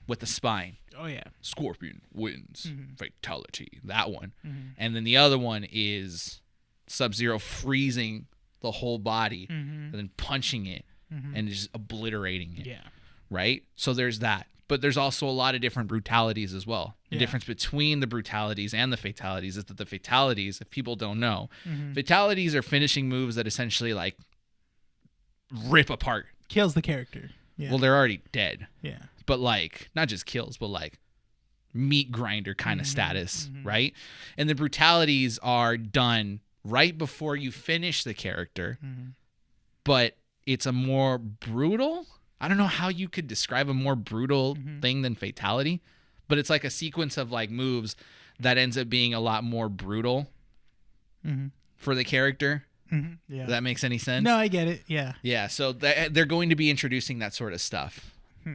With the spine. Oh yeah. Scorpion wins. Fatality. That one. And then the other one is Sub-Zero freezing the whole body and then punching it and just obliterating it. Right? So there's that. But there's also a lot of different brutalities as well. The difference between the brutalities and the fatalities is that the fatalities, if people don't know, fatalities are finishing moves that essentially like rip apart. Kills the character. Well, they're already dead. Yeah. But like, not just kills, but like meat grinder kind of status, right? And the brutalities are done right before you finish the character, but it's a more brutal, I don't know how you could describe a more brutal thing than fatality, but it's like a sequence of like moves that ends up being a lot more brutal for the character. Yeah. If that makes any sense? No, I get it. Yeah. Yeah. So they're going to be introducing that sort of stuff.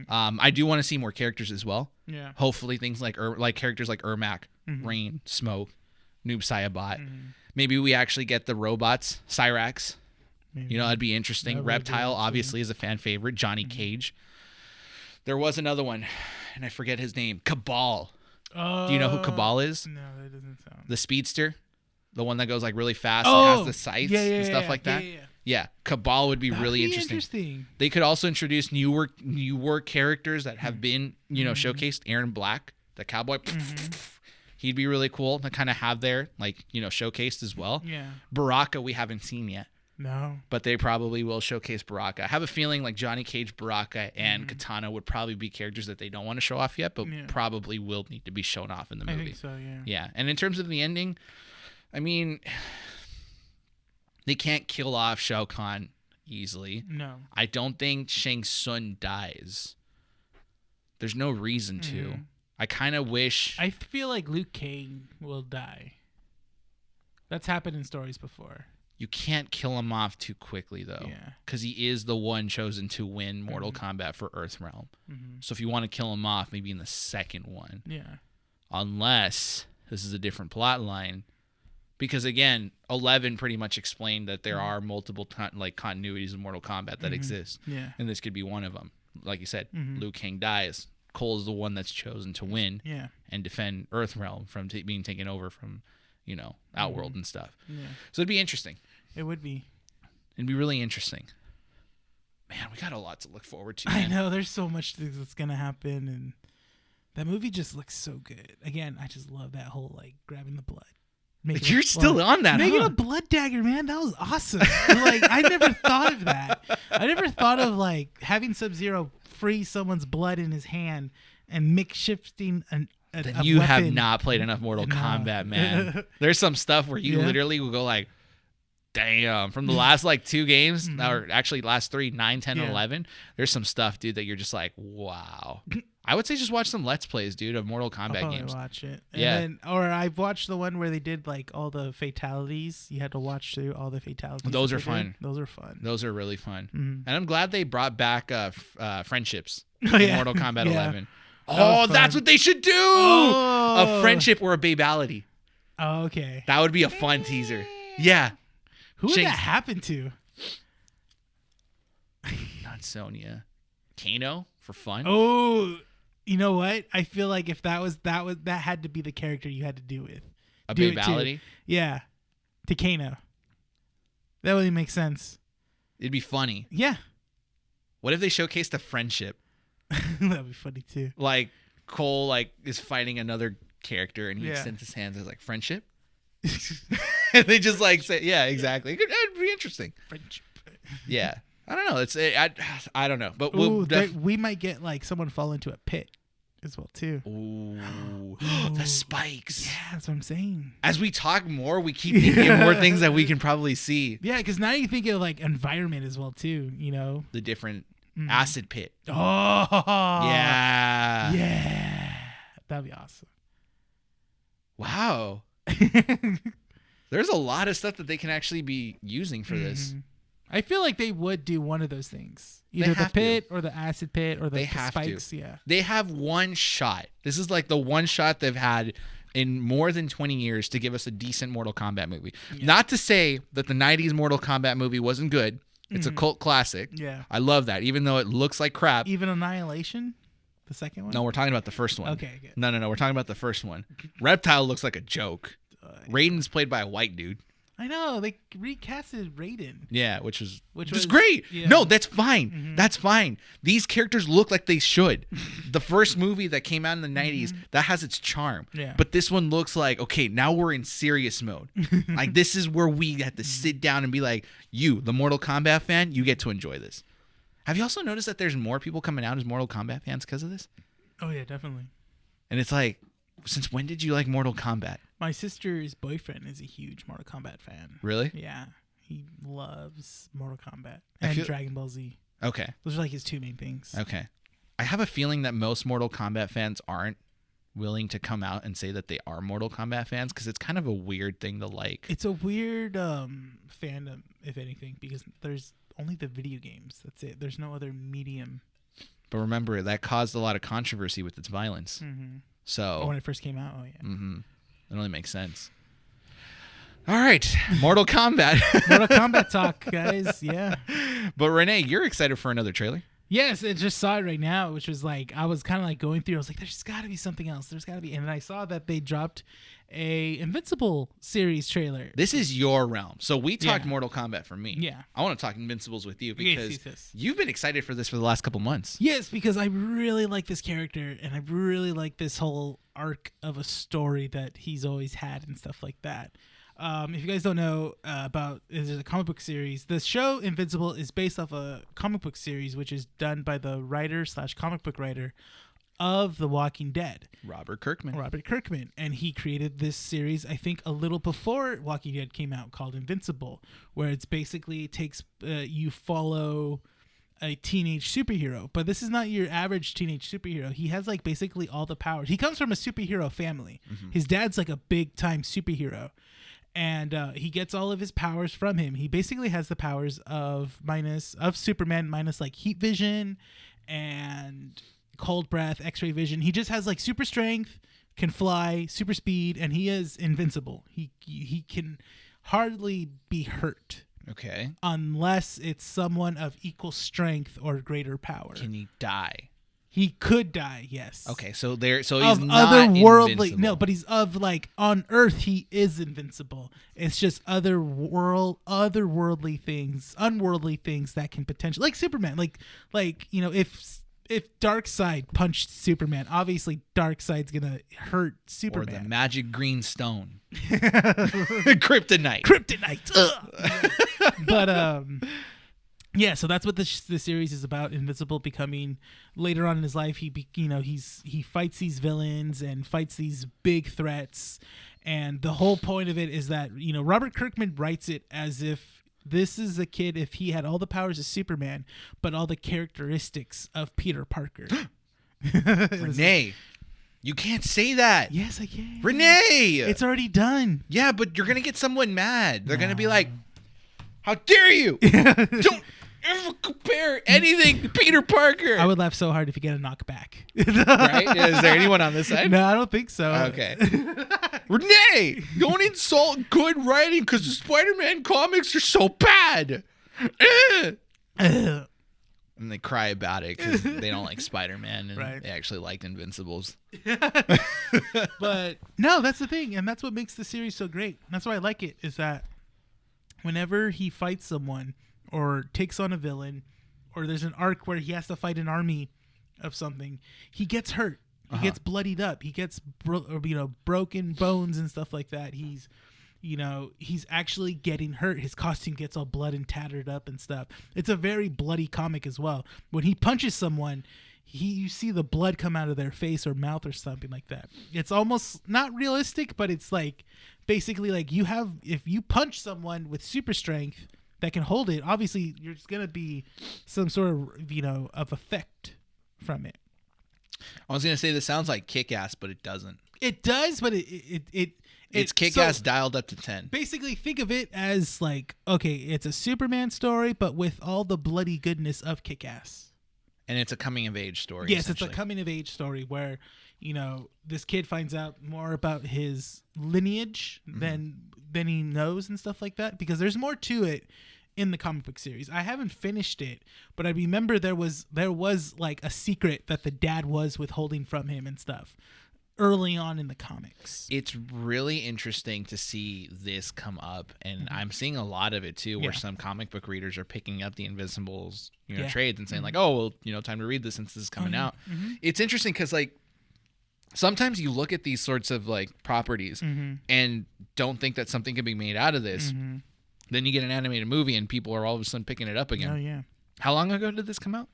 I do want to see more characters as well. Yeah. Hopefully things like characters like Ermac, Rain, Smoke, Noob Saibot. Maybe we actually get the robots, Cyrax. Maybe. That'd be interesting. That Reptile obviously is a fan favorite. Johnny Cage. There was another one, and I forget his name. Cabal. Do you know who Cabal is? No, that doesn't sound. The speedster. The one that goes like really fast and has the sights and stuff like that. Yeah, Cabal would be really interesting. They could also introduce newer characters that have been, showcased. Aaron Black, the cowboy. He'd be really cool to kind of have there, showcased as well. Yeah. Baraka, we haven't seen yet. No. But they probably will showcase Baraka. I have a feeling like Johnny Cage, Baraka, and Katana would probably be characters that they don't want to show off yet, but probably will need to be shown off in the movie. I think so, yeah. Yeah. And in terms of the ending, I mean, they can't kill off Shao Kahn easily. No. I don't think Shang Tsung dies. There's no reason to. I kind of wish. I feel like Liu Kang will die. That's happened in stories before. You can't kill him off too quickly, though. Yeah. Because he is the one chosen to win Mortal Kombat for Earthrealm. So if you want to kill him off, maybe in the second one. Yeah. Unless this is a different plot line. Because, again, 11 pretty much explained that there are multiple continuities of Mortal Kombat that exist. Yeah. And this could be one of them. Like you said, Liu Kang dies. Cole is the one that's chosen to win and defend Earthrealm from being taken over from, Outworld and stuff. Yeah. So it'd be interesting. It would be. It'd be really interesting. Man, we got a lot to look forward to. I know. There's so much that's going to happen. And that movie just looks so good. Again, I just love that whole, grabbing the blood. You're still on that, Making a blood dagger, man. That was awesome. I never thought of that. I never thought of, having Sub-Zero freeze someone's blood in his hand and shifting a you weapon. Have not played enough Mortal Kombat, man. There's some stuff where you literally will go damn. From the last 2 games, or actually last 3, 9, 10, and 11, there's some stuff, dude, that you're just like, wow. I would say just watch some Let's Plays, dude, of Mortal Kombat games. Watch it. Or I've watched the one where they did all the fatalities. You had to watch through all the fatalities. Those are fun. Those are fun. Those are really fun. And I'm glad they brought back friendships in Mortal Kombat 11. Oh, that's what they should do! A friendship or a babality. Oh, okay. That would be a fun teaser. Yeah. Who would that happen to? Not Sonya. Kano for fun. Oh, you know what? I feel like if that had to be the character you had to do with. A babality? Yeah. To Kano. That really makes sense. It'd be funny. Yeah. What if they showcased a friendship? That'd be funny too. Cole is fighting another character and he extends his hands as friendship. And they just say, yeah, exactly. It'd be interesting. Friendship. Yeah. I don't know. I don't know. But we might get someone fall into a pit as well too. Ooh. The spikes. Yeah, that's what I'm saying. As we talk more, we keep thinking of more things that we can probably see. Yeah, because now you think of environment as well too. The different acid pit. Oh yeah. Yeah. That'd be awesome. Wow. There's a lot of stuff that they can actually be using for this. I feel like they would do one of those things. Either the pit or the acid pit or the spikes. Yeah. They have one shot. This is the one shot they've had in more than 20 years to give us a decent Mortal Kombat movie. Yeah. Not to say that the 90s Mortal Kombat movie wasn't good. It's a cult classic. Yeah. I love that, even though it looks like crap. Even Annihilation? The second one? No, we're talking about the first one. Okay, good. No. We're talking about the first one. Reptile looks like a joke. Raiden's played by a white dude. I know. They recasted Raiden. Yeah, which was great. Yeah. No, that's fine. That's fine. These characters look like they should. The first movie that came out in the 90s, that has its charm. Yeah. But this one looks okay, now we're in serious mode. This is where we have to sit down and be you, the Mortal Kombat fan, you get to enjoy this. Have you also noticed that there's more people coming out as Mortal Kombat fans because of this? Oh, yeah, definitely. And it's since when did you like Mortal Kombat? My sister's boyfriend is a huge Mortal Kombat fan. Really? Yeah. He loves Mortal Kombat and Dragon Ball Z. Okay. Those are his 2 main things. Okay. I have a feeling that most Mortal Kombat fans aren't willing to come out and say that they are Mortal Kombat fans because it's kind of a weird thing to like. It's a weird fandom, if anything, because there's only the video games. That's it. There's no other medium. But remember, that caused a lot of controversy with its violence. So when it first came out, it only makes sense. All right, Mortal Kombat. Mortal Kombat talk, guys. Yeah. But Rene, you're excited for another trailer? Yes, I just saw it right now, which was like, I was kind of like going through. I was like, there's got to be something else. There's got to be. And then I saw that they dropped a Invincible series trailer. This is your realm. So we talked Yeah. Mortal Kombat for me. Yeah. I want to talk Invincibles with you because Yes. you've been excited for this for the last couple months. Yes, because I really like this character, and I really like this whole arc of a story that he's always had and stuff like that. If you guys don't know there's a comic book series. The show Invincible is based off a comic book series, which is done by the writer/comic book writer of The Walking Dead, Robert Kirkman. And he created this series, I think, a little before Walking Dead came out, called Invincible, where it's basically you follow a teenage superhero, but this is not your average teenage superhero. He has like basically all the powers. He comes from a superhero family. His dad's like a big time superhero. And he gets all of his powers from him. He basically has the powers of Superman minus like heat vision and cold breath, X-ray vision. He just has like super strength, can fly, super speed, and he is invincible. He can hardly be hurt. Okay. Unless it's someone of equal strength or greater power. Can he die? He could die, yes. Okay, so he's of not otherworldly. invincible. No, but he's of like on Earth he is invincible. It's just otherworldly things, unworldly things that can potentially, like Superman, like if Darkseid punched Superman, obviously Darkseid's gonna hurt Superman. Or the magic green stone. Kryptonite. But yeah, so that's what the series is about. Invincible becoming later on in his life, he fights these villains and fights these big threats, and the whole point of it is that Robert Kirkman writes it as if this is a kid if he had all the powers of Superman but all the characteristics of Peter Parker. Rene, you can't say that. Yes, I can. Rene, it's already done. Yeah, but you're gonna get someone mad. They're gonna be like, "How dare you? Don't ever compare anything to Peter Parker." I would laugh so hard if you get a knockback. Right? Is there anyone on this side? No, I don't think so. Okay. Renee, don't insult good writing because the Spider-Man comics are so bad. And they cry about it because they don't like Spider-Man and Right. they actually liked Invincibles. But no, that's the thing, and that's what makes the series so great. That's why I like it, is that whenever he fights someone or takes on a villain, or there's an arc where he has to fight an army of something, he gets hurt. He gets bloodied up. He gets broken bones and stuff like that. He's actually getting hurt. His costume gets all blood and tattered up and stuff. It's a very bloody comic as well. When he punches someone, you see the blood come out of their face or mouth or something like that. It's almost not realistic, but it's like basically like if you punch someone with super strength that can hold it, obviously there's going to be some sort of effect from it. I was going to say this sounds like Kick-Ass, but it doesn't. It does, but it's Kick-Ass dialed up to 10. Basically, think of it as like, okay, it's a Superman story, but with all the bloody goodness of Kick-Ass. And it's a coming-of-age story. Yes, it's a coming-of-age story where, this kid finds out more about his lineage than he knows and stuff like that, because there's more to it in the comic book series. I haven't finished it, but I remember there was like a secret that the dad was withholding from him and stuff early on in the comics. It's really interesting to see this come up, and I'm seeing a lot of it too, where some comic book readers are picking up the Invincibles trades and saying like, oh well, time to read this since this is coming out. It's interesting because like sometimes you look at these sorts of like properties and don't think that something can be made out of this. Then you get an animated movie and people are all of a sudden picking it up again. Oh yeah. How long ago did this come out?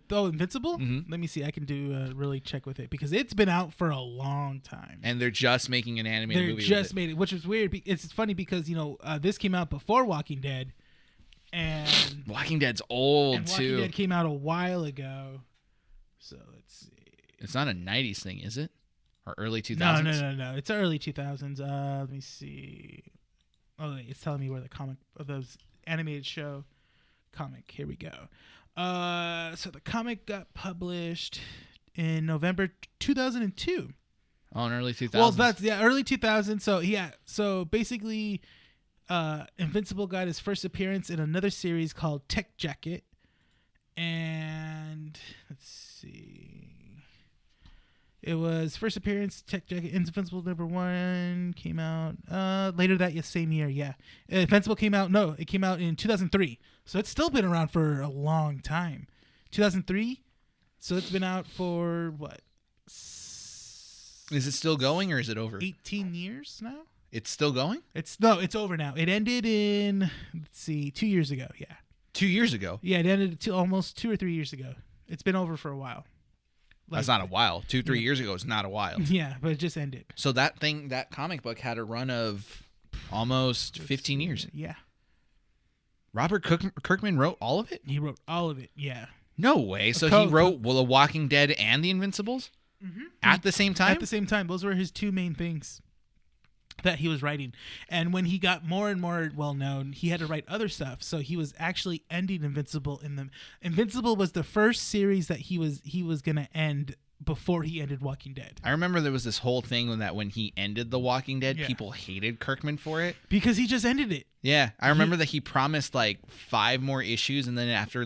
Invincible? Let me see. I can do really check with it because it's been out for a long time. And they're just making an animated movie. They just made it, which is weird. It's funny because this came out before Walking Dead, and Walking Dead's old and too. Walking Dead came out a while ago. So let's see. It's not a 90s thing, is it? Or early 2000s? No. It's early 2000s. Let me see. Oh, it's telling me where the comic of those animated show comic. Here we go. So the comic got published in November 2002. Oh, in early 2000s. Well, that's early 2000s. So yeah, so basically, Invincible got his first appearance in another series called Tech Jacket, And let's see. It was first appearance, Tech Jacket, Invincible #1 came out later that same year. Yeah, Invincible came out. No, it came out in 2003. So it's still been around for a long time. 2003. So it's been out for what? Is it still going or is it over? 18 years now. It's still going? It's over now. It ended in 2 years ago. Yeah. 2 years ago. Yeah, it ended almost 2 or 3 years ago. It's been over for a while. That's not a while. 2-3 years ago is not a while. Yeah, but it just ended. So that comic book had a run of almost 15 years. Yeah. Robert Kirkman wrote all of it? He wrote all of it, yeah. No way. So he wrote The Walking Dead and The Invincibles? Mm-hmm. At the same time? At the same time. Those were his two main things that he was writing. And when he got more and more well-known, he had to write other stuff. So he was actually ending Invincible in them. Invincible was the first series that he was going to end before he ended Walking Dead. I remember there was this whole thing that when he ended The Walking Dead, people hated Kirkman for it. Because he just ended it. Yeah. I remember that he promised 5 more issues, and then after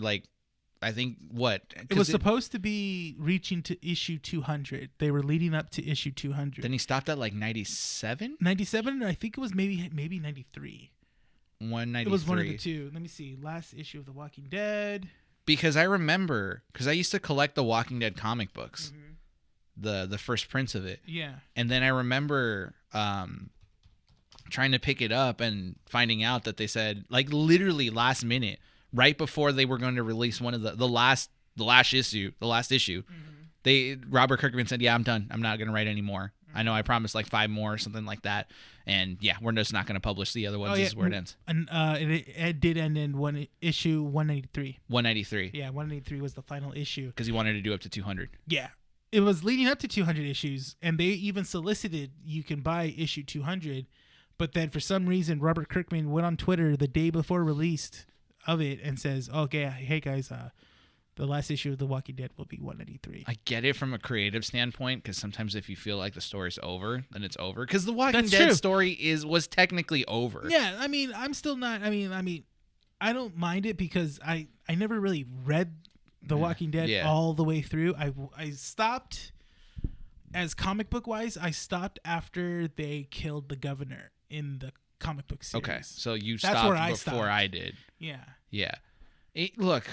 I think it was supposed to be reaching to issue 200. They were leading up to issue 200. Then he stopped at 97? 97, I think it was maybe 93. 193. It was one of the two. Let me see. Last issue of The Walking Dead. Because I remember, I used to collect the Walking Dead comic books, the first prints of it. Yeah. And then I remember trying to pick it up and finding out that they said, literally last minute, right before they were going to release one of the last issue, Robert Kirkman said, "Yeah, I'm done. I'm not going to write anymore. I know I promised 5 more or something like that, and yeah, we're just not going to publish the other ones. This is where it ends." And it did end in issue 193. 193. Yeah, 193 was the final issue because he wanted to do up to 200. Yeah, it was leading up to 200 issues, and they even solicited you can buy issue 200, but then for some reason Robert Kirkman went on Twitter the day before release of it and says, "Okay, hey guys, the last issue of The Walking Dead will be 193. I get it from a creative standpoint, because sometimes if you feel like the story's over, then it's over. Because The Walking Dead story was technically over. Yeah, I mean, I'm still not. I mean, I don't mind it because I never really read The Walking Dead all the way through. I stopped as comic book wise. I stopped after they killed the governor in the comic book series. Okay, so you stopped before I did. Yeah. Yeah. Look,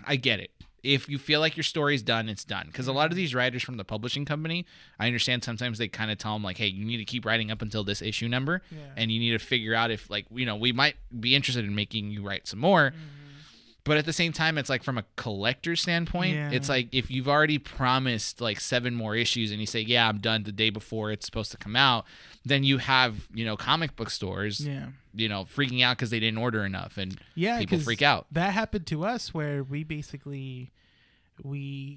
I get it. If you feel like your story's done, it's done. Because a lot of these writers from the publishing company, I understand sometimes they kind of tell them hey, you need to keep writing up until this issue number, and you need to figure out if we might be interested in making you write some more. But at the same time, it's from a collector standpoint, it's if you've already promised 7 more issues and you say, yeah, I'm done the day before it's supposed to come out, then you have, comic book stores, freaking out because they didn't order enough, and people freak out. That happened to us where we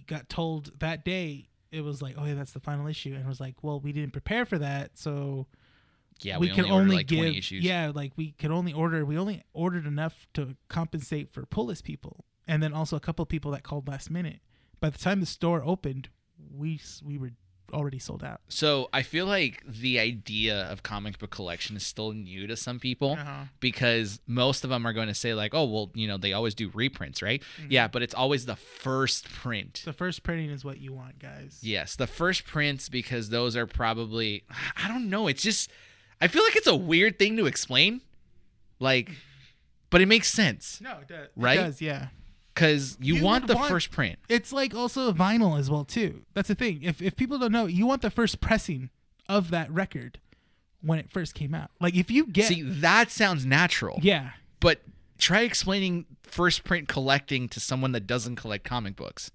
got told that day, it was oh yeah, that's the final issue. And it was well, we didn't prepare for that. So yeah, we can only give 20 issues. Yeah, we only ordered enough to compensate for pull list people, and then also a couple of people that called last minute. By the time the store opened, we were already sold out. So I feel like the idea of comic book collection is still new to some people, because most of them are going to say oh, well, they always do reprints, right? Yeah, but it's always the first print. The first printing is what you want, guys. Yes, the first prints, because those are probably, I don't know, it's just, I feel like it's a weird thing to explain, but it makes sense. No, it does. Right? It does, yeah. Because you want the first print. It's also vinyl as well too. That's the thing. If people don't know, you want the first pressing of that record when it first came out. If you get, see, that sounds natural. Yeah. But try explaining first print collecting to someone that doesn't collect comic books.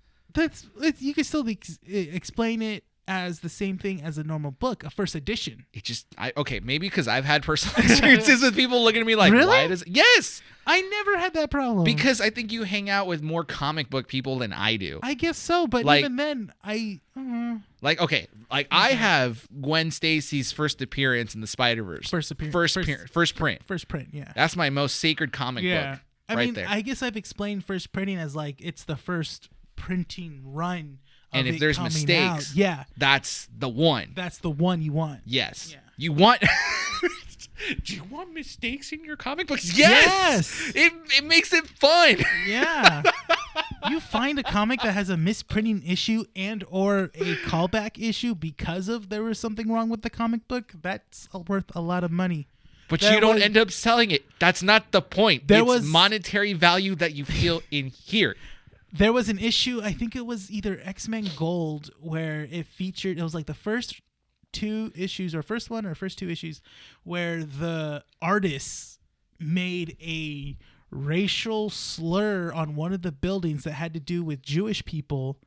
You can still explain it as the same thing as a normal book, a first edition. It just, okay, maybe because I've had personal experiences with people looking at me really? Why does, yes, I never had that problem. Because I think you hang out with more comic book people than I do. I guess so, but even then, I have Gwen Stacy's first appearance in the Spider-Verse. First print. First print, yeah. That's my most sacred comic book. There. I guess I've explained first printing as it's the first printing run. And if there's mistakes, that's the one. That's the one you want. Yes. Yeah. You want... Do you want mistakes in your comic books? Yes! It makes it fun. Yeah. You find a comic that has a misprinting issue and or a callback issue because of there was something wrong with the comic book, that's worth a lot of money. But you don't end up selling it. That's not the point. It's monetary value that you feel in here. There was an issue, I think it was either X-Men Gold, where it was like the first two issues, or first one or first two issues, where the artists made a racial slur on one of the buildings that had to do with Jewish people,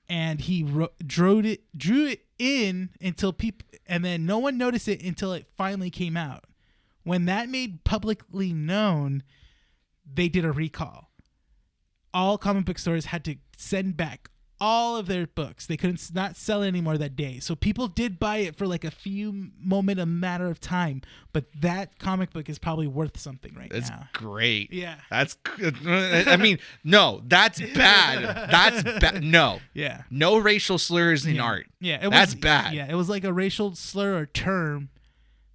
and he drew it in until people, and then no one noticed it until it finally came out. When that made publicly known, they did a recall. All comic book stores had to send back all of their books. They couldn't not sell it anymore that day. So people did buy it for like a matter of time. But that comic book is probably worth something now. That's great. Yeah. That's, I mean, no, that's bad. That's bad. No. Yeah. No racial slurs in art. Yeah. That's bad. Yeah. It was like a racial slur or term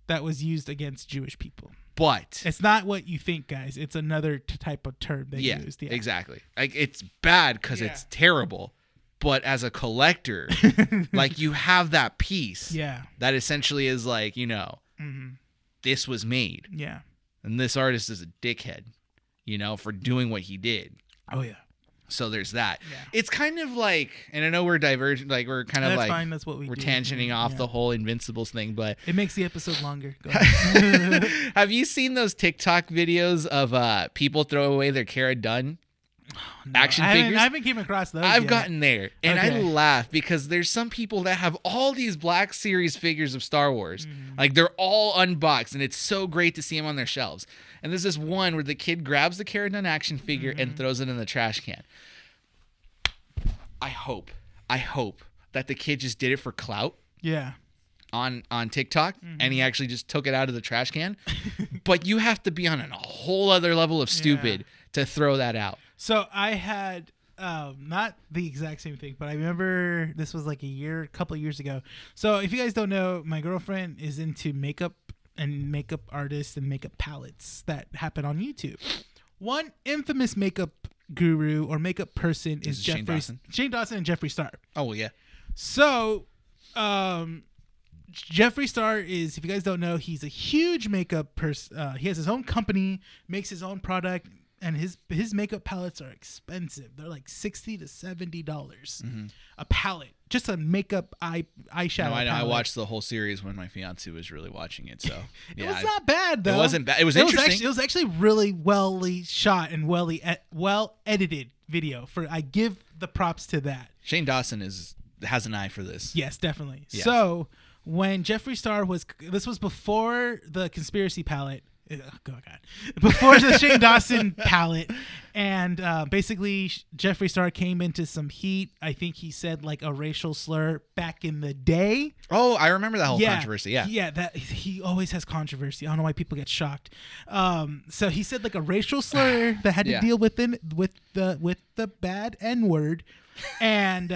that was used against Jewish people. But it's not what you think, guys. It's another type of term they used. Yeah, exactly. Like, it's bad because it's terrible. But as a collector, like, you have that piece. Yeah. That essentially is like, this was made. Yeah. And this artist is a dickhead, for doing what he did. Oh yeah. So there's that. Yeah. It's kind of like, and I know we're diverging, like we're kind of that's like, fine. That's what we're tangenting off the whole Invincibles thing, but it makes the episode longer. Go ahead. Have you seen those TikTok videos of people throw away their Cara Dune action figures? I haven't came across those. I've gotten there, and I laugh because there's some people that have all these Black Series figures of Star Wars, like they're all unboxed, and it's so great to see them on their shelves. And there's this one where the kid grabs the Cara Dune action figure and throws it in the trash can. I hope that the kid just did it for clout. Yeah. On TikTok, and he actually just took it out of the trash can. But you have to be on a whole other level of stupid to throw that out. So I had not the exact same thing, but I remember this was like a couple of years ago. So if you guys don't know, my girlfriend is into makeup and makeup artists and makeup palettes that happen on YouTube. One infamous makeup guru or makeup person is Shane Dawson and Jeffree Star. Oh, well, yeah. So Jeffree Star is, if you guys don't know, he's a huge makeup person. He has his own company, makes his own product, and his makeup palettes are expensive. They're like $60 to $70 a palette, just a makeup eyeshadow. No, I know. I watched the whole series when my fiance was really watching it. So it was not bad though. It wasn't bad. It was interesting. It was actually really well shot and well edited video. I give the props to that. Shane Dawson has an eye for this. Yes, definitely. Yes. So when Jeffree Star this was before the conspiracy palette. Oh God! Before the Shane Dawson palette, and basically Jeffree Star came into some heat. I think he said like a racial slur back in the day. Oh, I remember that whole controversy. Yeah, that he always has controversy. I don't know why people get shocked. So he said like a racial slur that had to deal with the bad N-word, and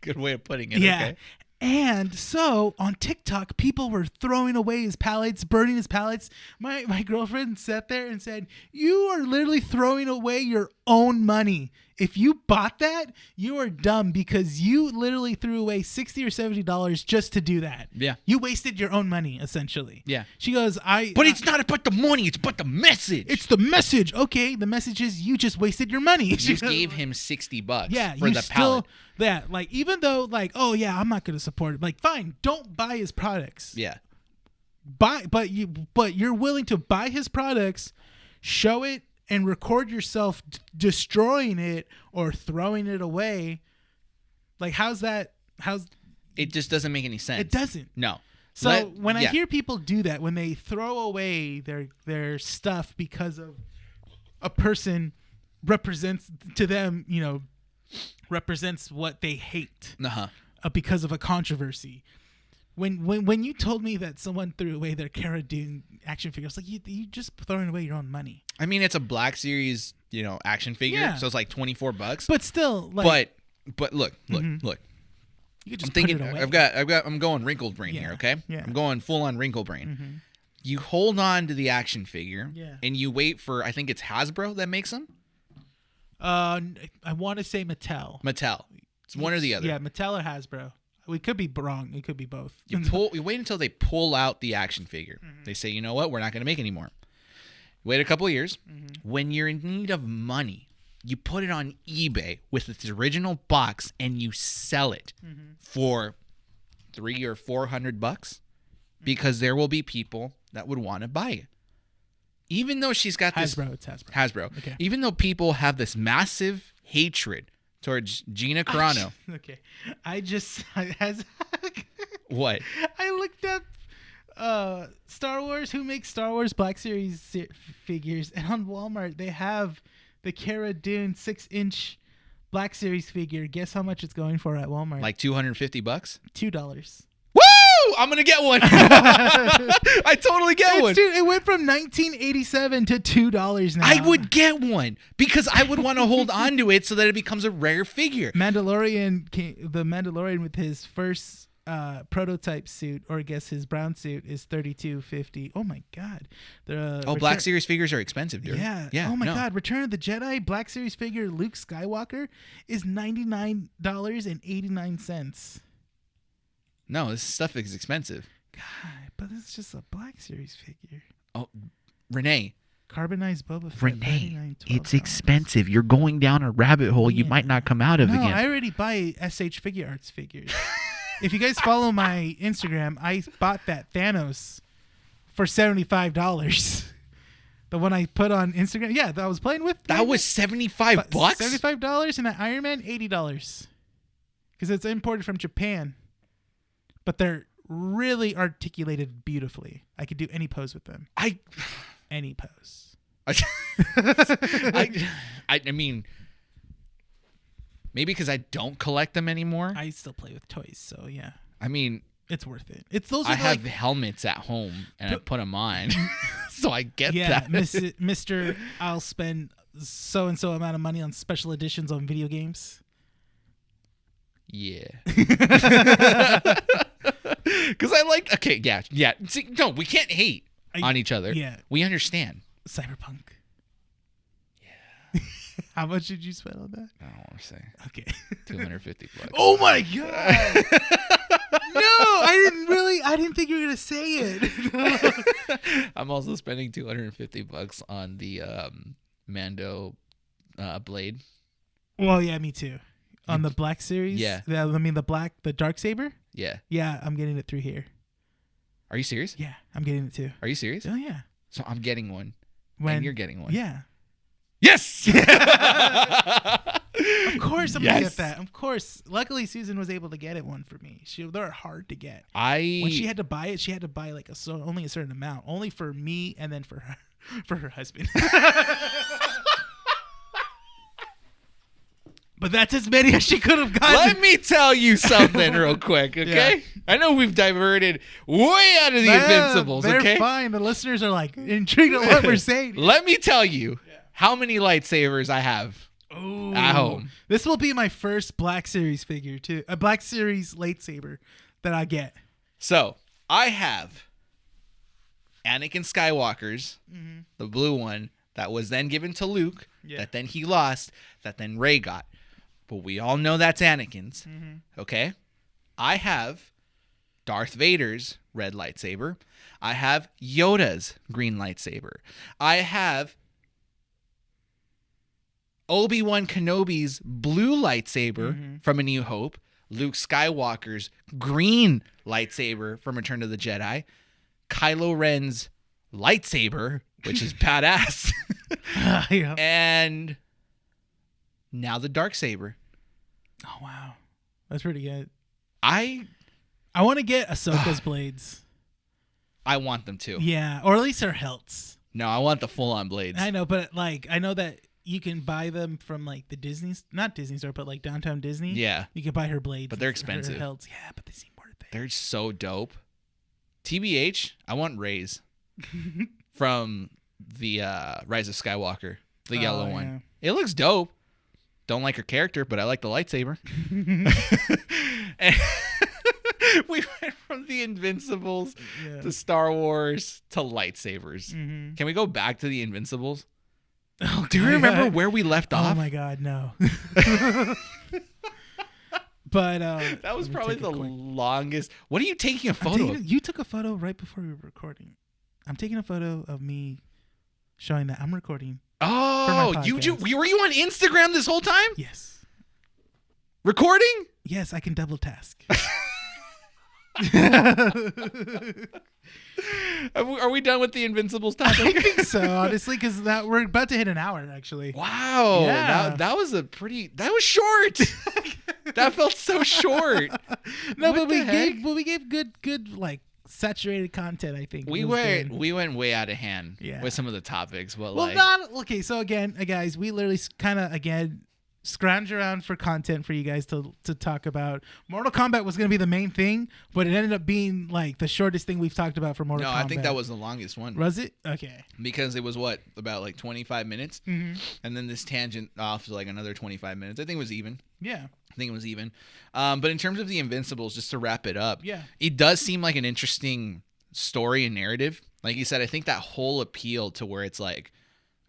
good way of putting it. Yeah. Okay. And so on TikTok, people were throwing away his palettes, burning his palettes. My girlfriend sat there and said, "You are literally throwing away your own money. If you bought that, you are dumb because you literally threw away $60 or $70 just to do that. Yeah, you wasted your own money essentially." Yeah. She goes, But it's not about the money. It's about the message. It's the message. Okay, the message is you just wasted your money. You just gave him $60 for the palette. Yeah, like even though like, oh yeah, I'm not gonna support it. Like, fine, don't buy his products. Yeah. But you're willing to buy his products, show it, and record yourself destroying it or throwing it away. Like, how's it just doesn't make any sense. It doesn't. No. So when I hear people do that, when they throw away their stuff because of a person represents to them, represents what they hate because of a controversy. When you told me that someone threw away their Cara Dune action figure, I was like, you just throwing away your own money. I mean, it's a Black Series, action figure, so it's like $24. But still, like, but look. You could just I'm thinking, put it away. I'm going wrinkled brain here, okay? Yeah. I'm going full on wrinkled brain. You hold on to the action figure, and you wait for, I think it's Hasbro that makes them. I want to say Mattel. Mattel. It's one or the other. Yeah, Mattel or Hasbro. We could be wrong. It could be both. You wait until they pull out the action figure. They say, you know what? We're not going to make any more. Wait a couple of years. When you're in need of money, you put it on eBay with its original box and you sell it for $300 or $400 because there will be people that would want to buy it. Even though she's got this Hasbro, it's Hasbro. Hasbro. Okay. Even though people have this massive hatred towards Gina Carano. Okay. What? I looked up Star Wars, who makes Star Wars Black Series figures, and on Walmart they have the Cara Dune 6-inch Black Series figure. Guess how much it's going for at Walmart? Like $250? $2. Woo! I'm gonna get one. I totally get one. Dude, it went from 1987 to $2 now. I would get one because I would want to hold on to it so that it becomes a rare figure. The Mandalorian with his first prototype suit, or I guess his brown suit, is $32.50. Oh my god! Black Series figures are expensive, dude. Yeah. Yeah. Oh my god! Return of the Jedi Black Series figure Luke Skywalker is $99.89. No, this stuff is expensive. God, but it's just a Black Series figure. Oh, Rene. Carbonized Boba Fett. Rene, it's expensive. You're going down a rabbit hole you might not come out of again. I already buy SH Figure Arts figures. If you guys follow my Instagram, I bought that Thanos for $75. The one I put on Instagram. Yeah, that I was playing with. That was $75? $75, and that Iron Man, $80. Because it's imported from Japan. But they're really articulated beautifully. I could do any pose with them. Any pose. I mean, maybe because I don't collect them anymore. I still play with toys, so yeah. I mean, it's worth it. I have helmets at home and I put them on, so I get that. Mr. I'll spend so and so amount of money on special editions on video games. Yeah. Because I like. Okay, yeah. See, no, we can't hate on each other. Yeah, we understand. Cyberpunk. Yeah. How much did you spend on that? I don't want to say. Okay. $250. Oh my god. No, I didn't think you were gonna say it. I'm also spending $250 on the Mando blade. Well, yeah, me too. On the Black Series? Yeah. I mean the Darksaber? Yeah. Yeah, I'm getting it through here. Are you serious? Yeah, I'm getting it too. Are you serious? Oh, yeah. So I'm getting one. And you're getting one. Yeah. Yes! Of course I'm going to get that. Of course. Luckily, Susan was able to get it one for me. They're hard to get. When she had to buy it, she had to buy like only a certain amount. Only for me and then for her husband. But that's as many as she could have gotten. Let me tell you something real quick, okay? Yeah. I know we've diverted way out of the Invincibles, they're okay? They're fine. The listeners are like intrigued at what we're saying. Let me tell you how many lightsabers I have at home. This will be my first Black Series figure, too. A Black Series lightsaber that I get. So, I have Anakin Skywalker's, the blue one, that was then given to Luke, that then he lost, that then Rey got. But we all know that's Anakin's, okay? I have Darth Vader's red lightsaber. I have Yoda's green lightsaber. I have Obi-Wan Kenobi's blue lightsaber from A New Hope. Luke Skywalker's green lightsaber from Return of the Jedi. Kylo Ren's lightsaber, which is badass. And now the Darksaber. Oh wow, that's pretty good. I want to get Ahsoka's blades. I want them too. Yeah, or at least her hilts. No, I want the full-on blades. I know, but like I know that you can buy them from like the not Disney store, but like Downtown Disney. Yeah, you can buy her blades, but they're expensive. Her hilts. Yeah, but they seem worth it. They're so dope. TBH, I want Rey's from the Rise of Skywalker, the yellow one. It looks dope. Don't like her character, but I like the lightsaber. And we went from the Invincibles to Star Wars to lightsabers. Can we go back to the Invincibles? Oh, Do you remember where we left Oh off? my God, no. But That was let me probably take the a quick- longest. What are you taking a photo of? You took a photo right before we were recording. I'm taking a photo of me showing that I'm recording. Oh, for my were podcast. you on Instagram this whole time? Yes. Recording? Yes, I can double task. Are we done with the Invincibles I topic? think so, honestly, because we're about to hit an hour, actually. Wow. Yeah. That was short. That felt so short. No, What but we the heck? gave good like saturated content. I think We It was went good. we went way out of hand Yeah. with some of the topics, but Well, like not okay. So again, guys, we literally kind of scrounge around for content for you guys to talk about. Mortal Kombat was going to be the main thing, but it ended up being like the shortest thing we've talked about for Mortal no, Kombat. I think that was the longest one Was it? Okay. because it was about like 25 minutes, Mm-hmm. and then this tangent off to like another 25 minutes. I think it was even. Yeah. I think it was even. But in terms of the Invincibles, just to wrap it up, Yeah. it does seem like an interesting story and narrative. Like you said, I think that whole appeal to where it's like,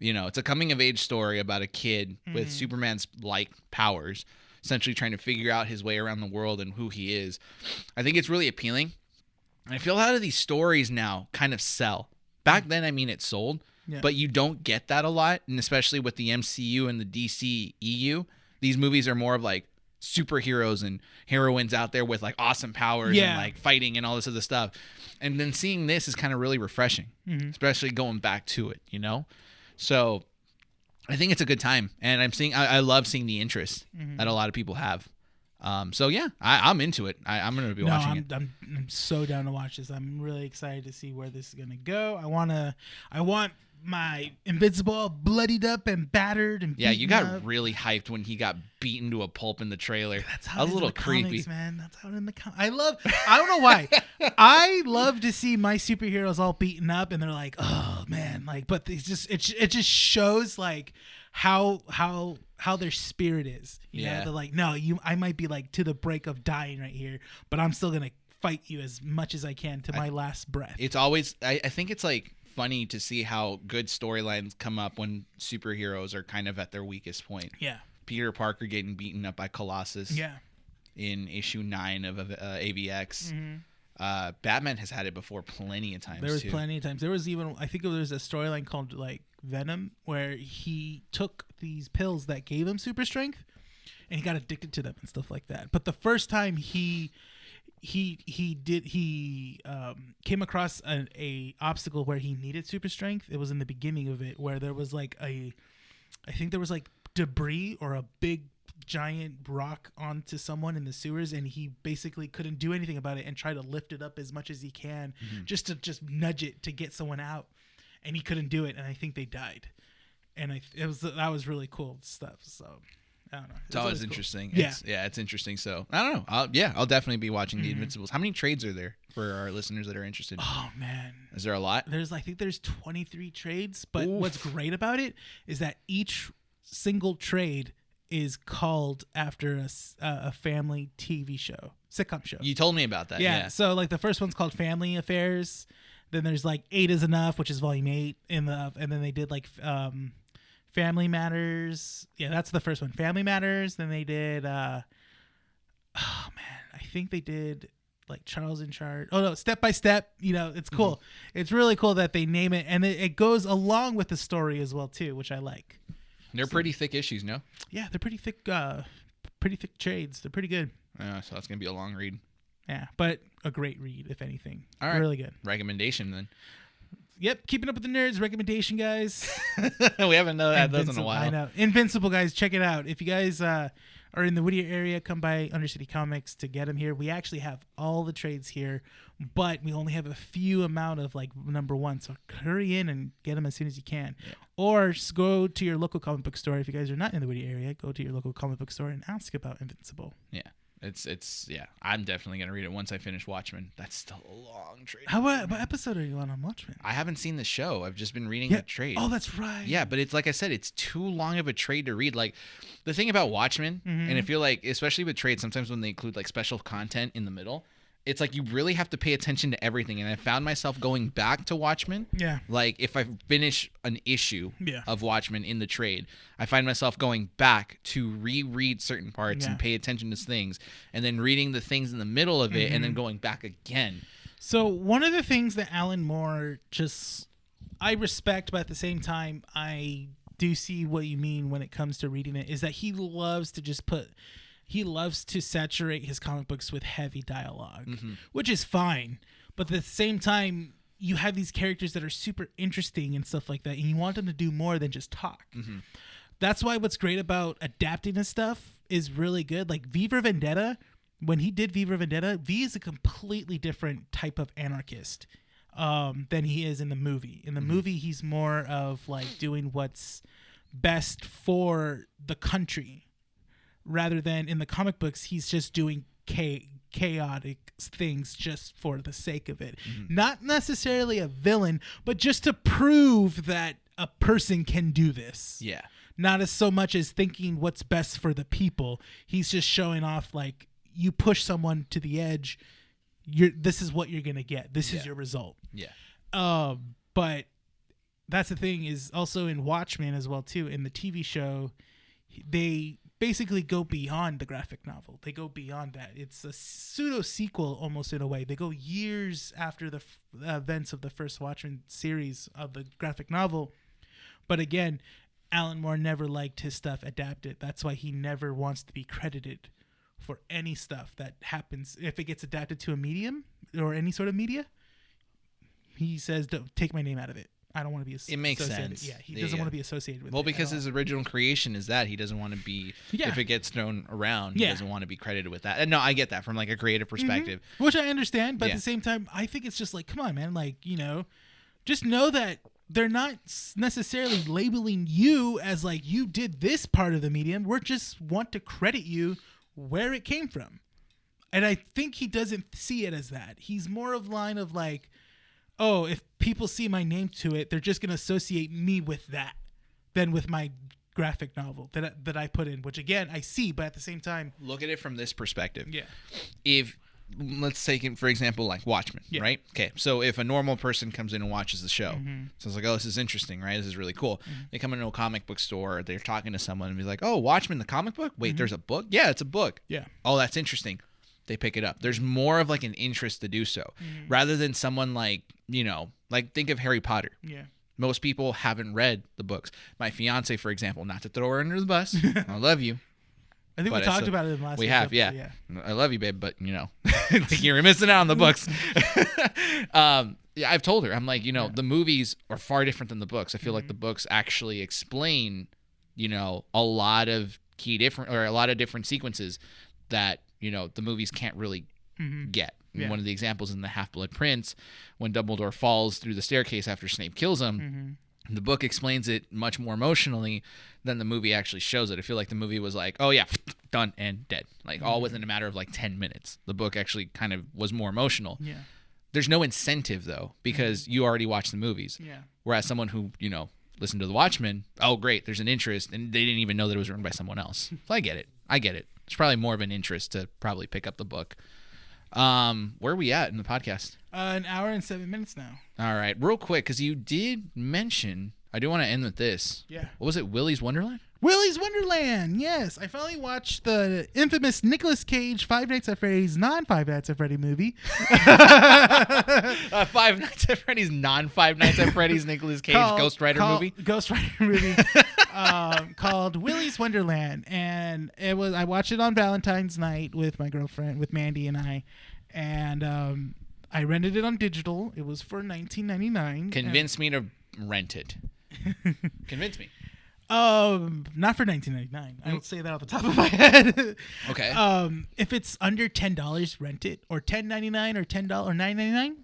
it's a coming of age story about a kid with Superman's like powers, essentially trying to figure out his way around the world and who he is. I think it's really appealing. And I feel a lot of these stories now kind of sell. Back then, I mean, it sold, Yeah. but you don't get that a lot. And especially with the MCU and the DC EU, these movies are more of like superheroes and heroines out there with like awesome powers Yeah. and like fighting and all this other stuff. And then seeing this is kind of really refreshing, especially going back to it, So I think it's a good time, and I love seeing the interest that a lot of people have. So yeah, I'm into it. I'm gonna be watching it. I'm so down to watch this. I'm really excited to see where this is gonna go. I want my Invincible all bloodied up and battered and Yeah, you beaten got up. really hyped when he got beaten to a pulp in the trailer. That's That how was it a is in little the creepy. comics, man. That's how it in the I don't know why. I love to see my superheroes all beaten up, and they're like, oh man, like. But it just shows like how their spirit is. You know, Yeah. they're like, no, I might be like to the break of dying right here, but I'm still gonna fight you as much as I can to my last breath. It's always I think it's like funny to see how good storylines come up when superheroes are kind of at their weakest point. Yeah. Peter Parker getting beaten up by Colossus. Yeah. In issue 9 of AVX. Batman has had it before plenty of times. There was too. plenty of times. There was even, I think there was a storyline called like Venom where he took these pills that gave him super strength and he got addicted to them and stuff like that. But the first time he came across a obstacle where he needed super strength, it was in the beginning of it where there was like I think there was like debris or a big giant rock onto someone in the sewers, and he basically couldn't do anything about it and tried to lift it up as much as he can just to nudge it to get someone out, and he couldn't do it, and I think they died. And that was really cool stuff. So I don't know. It's always cool. interesting. Yeah. It's interesting. So I don't know. I'll definitely be watching the Invincibles. How many trades are there for our listeners that are interested? Oh man, Is there a lot? I think there's 23 trades, but Oof. what's great about it is that each single trade is called after a family TV show, sitcom show. You told me about that. Yeah. So like the first one's called Family Affairs. Then there's like 8 is Enough, which is volume 8 and then they did like Family Matters. Yeah, that's the first one. Family Matters. Then they did I think they did like Charles in Charge. Oh no, Step by Step. It's cool. It's really cool that they name it, and it goes along with the story as well too, which I like. They're pretty thick issues, no? Yeah, they're pretty thick trades. They're pretty good. So that's gonna be a long read. Yeah, but a great read, if anything. All right. Really good. Recommendation then. Yep, Keeping Up with the Nerds recommendation, guys. We haven't had those in a while. I know. Invincible, guys, check it out. If you guys are in the Whittier area, come by Undercity Comics to get them here. We actually have all the trades here, but we only have a few amount of like number 1. So hurry in and get them as soon as you can. Yeah. Or just go to your local comic book store. If you guys are not in the Whittier area, go to your local comic book store and ask about Invincible. Yeah. It's I'm definitely gonna read it once I finish Watchmen. That's still a long trade. What episode are you on Watchmen? I haven't seen the show. I've just been reading the trade. Oh, that's right. Yeah, but it's like I said, it's too long of a trade to read. Like the thing about Watchmen, and I feel like especially with trades, sometimes when they include like special content in the middle, it's like you really have to pay attention to everything. And I found myself going back to Watchmen. Yeah. Like if I finish an issue Yeah. of Watchmen in the trade, I find myself going back to reread certain parts and pay attention to things, and then reading the things in the middle of it and then going back again. So one of the things that Alan Moore I respect, but at the same time, I do see what you mean when it comes to reading it, is that he loves to saturate his comic books with heavy dialogue, which is fine. But at the same time, you have these characters that are super interesting and stuff like that, and you want them to do more than just talk. That's why what's great about adapting this stuff is really good. Like V for Vendetta, when he did V for Vendetta, V is a completely different type of anarchist than he is in the movie. In the movie, he's more of like doing what's best for the country, rather than in the comic books, he's just doing chaotic things just for the sake of it. Not necessarily a villain, but just to prove that a person can do this. Yeah. Not as so much as thinking what's best for the people. He's just showing off, like, you push someone to the edge, this is what you're going to get. This is your result. Yeah. But that's the thing, is also in Watchmen as well, too. In the TV show, they basically go beyond the graphic novel. They go beyond that. It's a pseudo sequel almost, in a way. They go years after the events of the first Watchmen series of the graphic novel. But again, Alan Moore never liked his stuff adapted. That's why he never wants to be credited for any stuff that happens. If it gets adapted to a medium or any sort of media, he says, "Don't take my name out of it. I don't want to be associated." It makes sense. Yeah, he doesn't want to be associated with it. Well, because his original creation is that he doesn't want to be, if it gets thrown around, he doesn't want to be credited with that. And no, I get that from like a creative perspective. Which I understand, but at the same time, I think it's just like, come on, man. Like, just know that they're not necessarily labeling you as like, you did this part of the medium. We're just want to credit you where it came from. And I think he doesn't see it as that. He's more of line of like, oh, if people see my name to it, they're just going to associate me with that than with my graphic novel that I put in, which again, I see, but at the same time, look at it from this perspective. Yeah. If, let's take it, for example, like Watchmen, right? Okay. So if a normal person comes in and watches the show, so it's like, oh, this is interesting, right? This is really cool. They come into a comic book store, they're talking to someone and be like, oh, Watchmen, the comic book? Wait, there's a book? Yeah, it's a book. Yeah. Oh, that's interesting. They pick it up. There's more of like an interest to do so, rather than someone like, like think of Harry Potter. Yeah. Most people haven't read the books. My fiance, for example, not to throw her under the bus. I love you. I think we talked about it in the last We have, episode, yeah. I love you, babe, but like you're missing out on the books. I've told her, I'm like, the movies are far different than the books. I feel like the books actually explain, a lot of a lot of different sequences that, the movies can't really get. Yeah. One of the examples in The Half-Blood Prince, when Dumbledore falls through the staircase after Snape kills him, the book explains it much more emotionally than the movie actually shows it. I feel like the movie was like, oh yeah, done and dead. Like all within a matter of like 10 minutes. The book actually kind of was more emotional. Yeah. There's no incentive though, because you already watched the movies. Yeah. Whereas someone who, listened to The Watchmen, oh great, there's an interest, and they didn't even know that it was written by someone else. So I get it. There's probably more of an interest to probably pick up the book. Where are we at in the podcast? An hour and 7 minutes now. All right, real quick, because you did mention, I do want to end with this. Yeah. What was it, Willy's Wonderland? Willy's Wonderland, yes. I finally watched the infamous Nicolas Cage Five Nights at Freddy's non-Five Nights at Freddy movie. Five Nights at Freddy's non-Five Nights at Freddy's Nicolas Cage Ghost Rider movie? Ghost Rider movie called Willy's Wonderland. And I watched it on Valentine's night with my girlfriend, with Mandy and I. And I rented it on digital. It was for $19.99. Convince me to rent it. Convince me. Not for $19.99. I don't say that off the top of my head. Okay. If it's under $10, rent it, or $10.99 or $10 or $9.99,